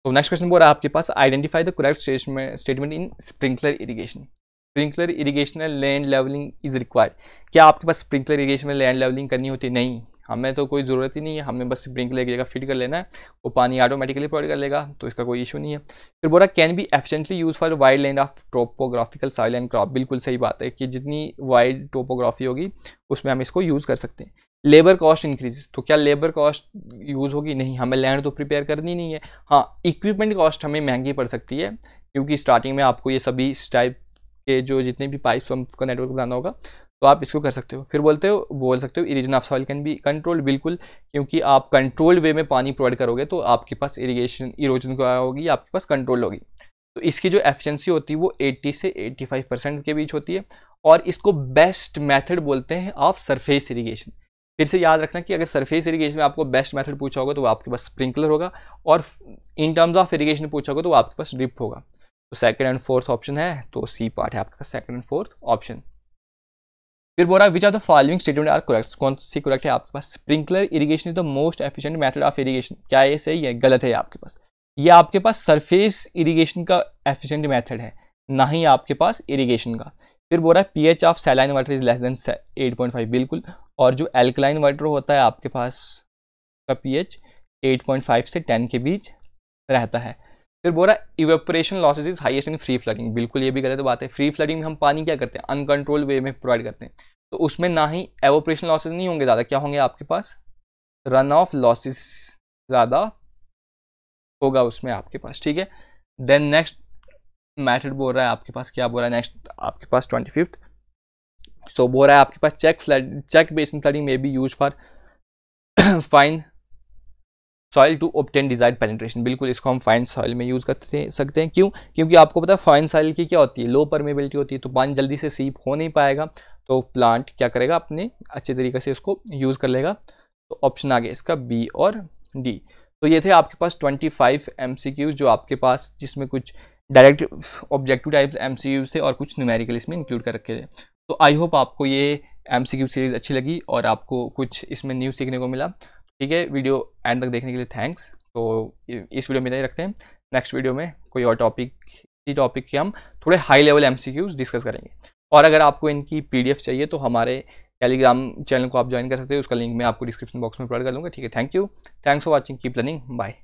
A: तो नेक्स्ट क्वेश्चन बोल रहा है आपके पास, identify the correct statement in sprinkler irrigation. Sprinkler irrigation land levelling is required. क्या आपके पास स्प्रिंकलर इरिगेशन में लैंड लेवलिंग करनी होती है? नहीं, हमें तो कोई ज़रूरत ही नहीं है, हमें बस स्प्रिंकलर की जगह फिट कर लेना है, वो पानी ऑटोमेटिकली प्रोवाइड कर लेगा, तो इसका कोई इशू नहीं है। फिर बोला can be efficiently use for wide land of topographical soil and crop. बिल्कुल सही बात है कि जितनी वाइड टोपोग्राफी होगी उसमें हम इसको यूज़ कर सकते हैं। लेबर कॉस्ट इंक्रीज, तो क्या लेबर कॉस्ट यूज़ होगी? नहीं, हमें लैंड तो प्रिपेयर करनी नहीं है। हाँ, इक्विपमेंट कॉस्ट हमें महंगी पड़ सकती है, क्योंकि स्टार्टिंग में आपको ये सभी इस टाइप के जो जितने भी पाइप पंप का नेटवर्क बनाना होगा, तो आप इसको कर सकते हो। फिर बोल सकते हो irrigation of soil can be controlled. बिल्कुल, क्योंकि आप कंट्रोल्ड वे में पानी प्रोवाइड करोगे तो आपके पास इरोजन क्या होगी, आपके पास कंट्रोल होगी। तो इसकी जो एफिशिएंसी होती है वो 80 से 85% के बीच होती है, और इसको बेस्ट मेथड बोलते हैं ऑफ सरफेस इरिगेशन। फिर से याद रखना कि अगर सरफेस इरिगेशन में आपको बेस्ट मेथड पूछा होगा तो आपके पास स्प्रिंकलर होगा, और इन टर्म्स ऑफ इरिगेशन पूछा होगा तो आपके पास ड्रिप होगा। तो सेकंड एंड फोर्थ ऑप्शन है, तो सी पार्ट है आपके पास सेकंड एंड फोर्थ ऑप्शन। फिर बोल रहा है which are the following statement are correct. कौन सी करेक्ट है आपके पास, sprinkler irrigation is the most efficient method of irrigation. क्या ये सही है? गलत है आपके पास। ये आपके पास सरफेस इरिगेशन का एफिशिएंट मेथड है, ना ही आपके पास इरिगेशन का। फिर बोल रहा है pH of saline water is less than 8.5, बिल्कुल। और जो एल्कलाइन वाटर होता है आपके पास का पीएच 8.5 से 10 के बीच रहता है। फिर बोल रहा है evaporation losses is highest in free flooding, बिल्कुल ये भी गलत बात है। फ्री फ्लडिंग में हम पानी क्या करते हैं, अनकंट्रोल वे में प्रोवाइड करते हैं, तो उसमें ना ही एवोपरेशन लॉसेज नहीं होंगे ज़्यादा, क्या होंगे आपके पास, रन ऑफ लॉसेज ज़्यादा होगा उसमें आपके पास, ठीक है। देन नेक्स्ट मैथड बोल रहा है आपके पास, क्या बोल रहा है नेक्स्ट आपके पास 25th। सो बोल रहा है आपके पास चेक बेसिन फ्लडिंग में be use for fine soil to obtain desired penetration, बिल्कुल इसको हम फाइन सॉइल में यूज़ कर सकते हैं। क्यों, क्योंकि आपको पता है फाइन सॉइल की क्या होती है, लो परमेबिलिटी होती है, तो पानी जल्दी से सीप हो नहीं पाएगा, तो प्लांट क्या करेगा, अपने अच्छे तरीके से इसको यूज़ कर लेगा। तो ऑप्शन आ गया इसका बी और डी। तो ये थे आपके पास 25 MCQ जो आपके पास, जिसमें कुछ डायरेक्ट ऑब्जेक्टिव टाइप्स MCQ थे और कुछ न्यूमेरिकल इसमें इंक्लूड कर रखे थे। तो आई होप आपको ये MCQ सीरीज़ अच्छी लगी और आपको कुछ इसमें न्यू सीखने को मिला, ठीक है। वीडियो एंड तक देखने के लिए थैंक्स। तो इस वीडियो में नहीं रखते हैं, नेक्स्ट वीडियो में कोई और टॉपिक, इसी टॉपिक के हम थोड़े हाई लेवल MCQs डिस्कस करेंगे। और अगर आपको इनकी PDF चाहिए तो हमारे टेलीग्राम चैनल को आप ज्वाइन कर सकते हो, उसका लिंक मैं आपको डिस्क्रिप्शन बॉक्स में प्रोवाइड कर दूँगा, ठीक है। Thank you, thanks for watching, keep learning, bye.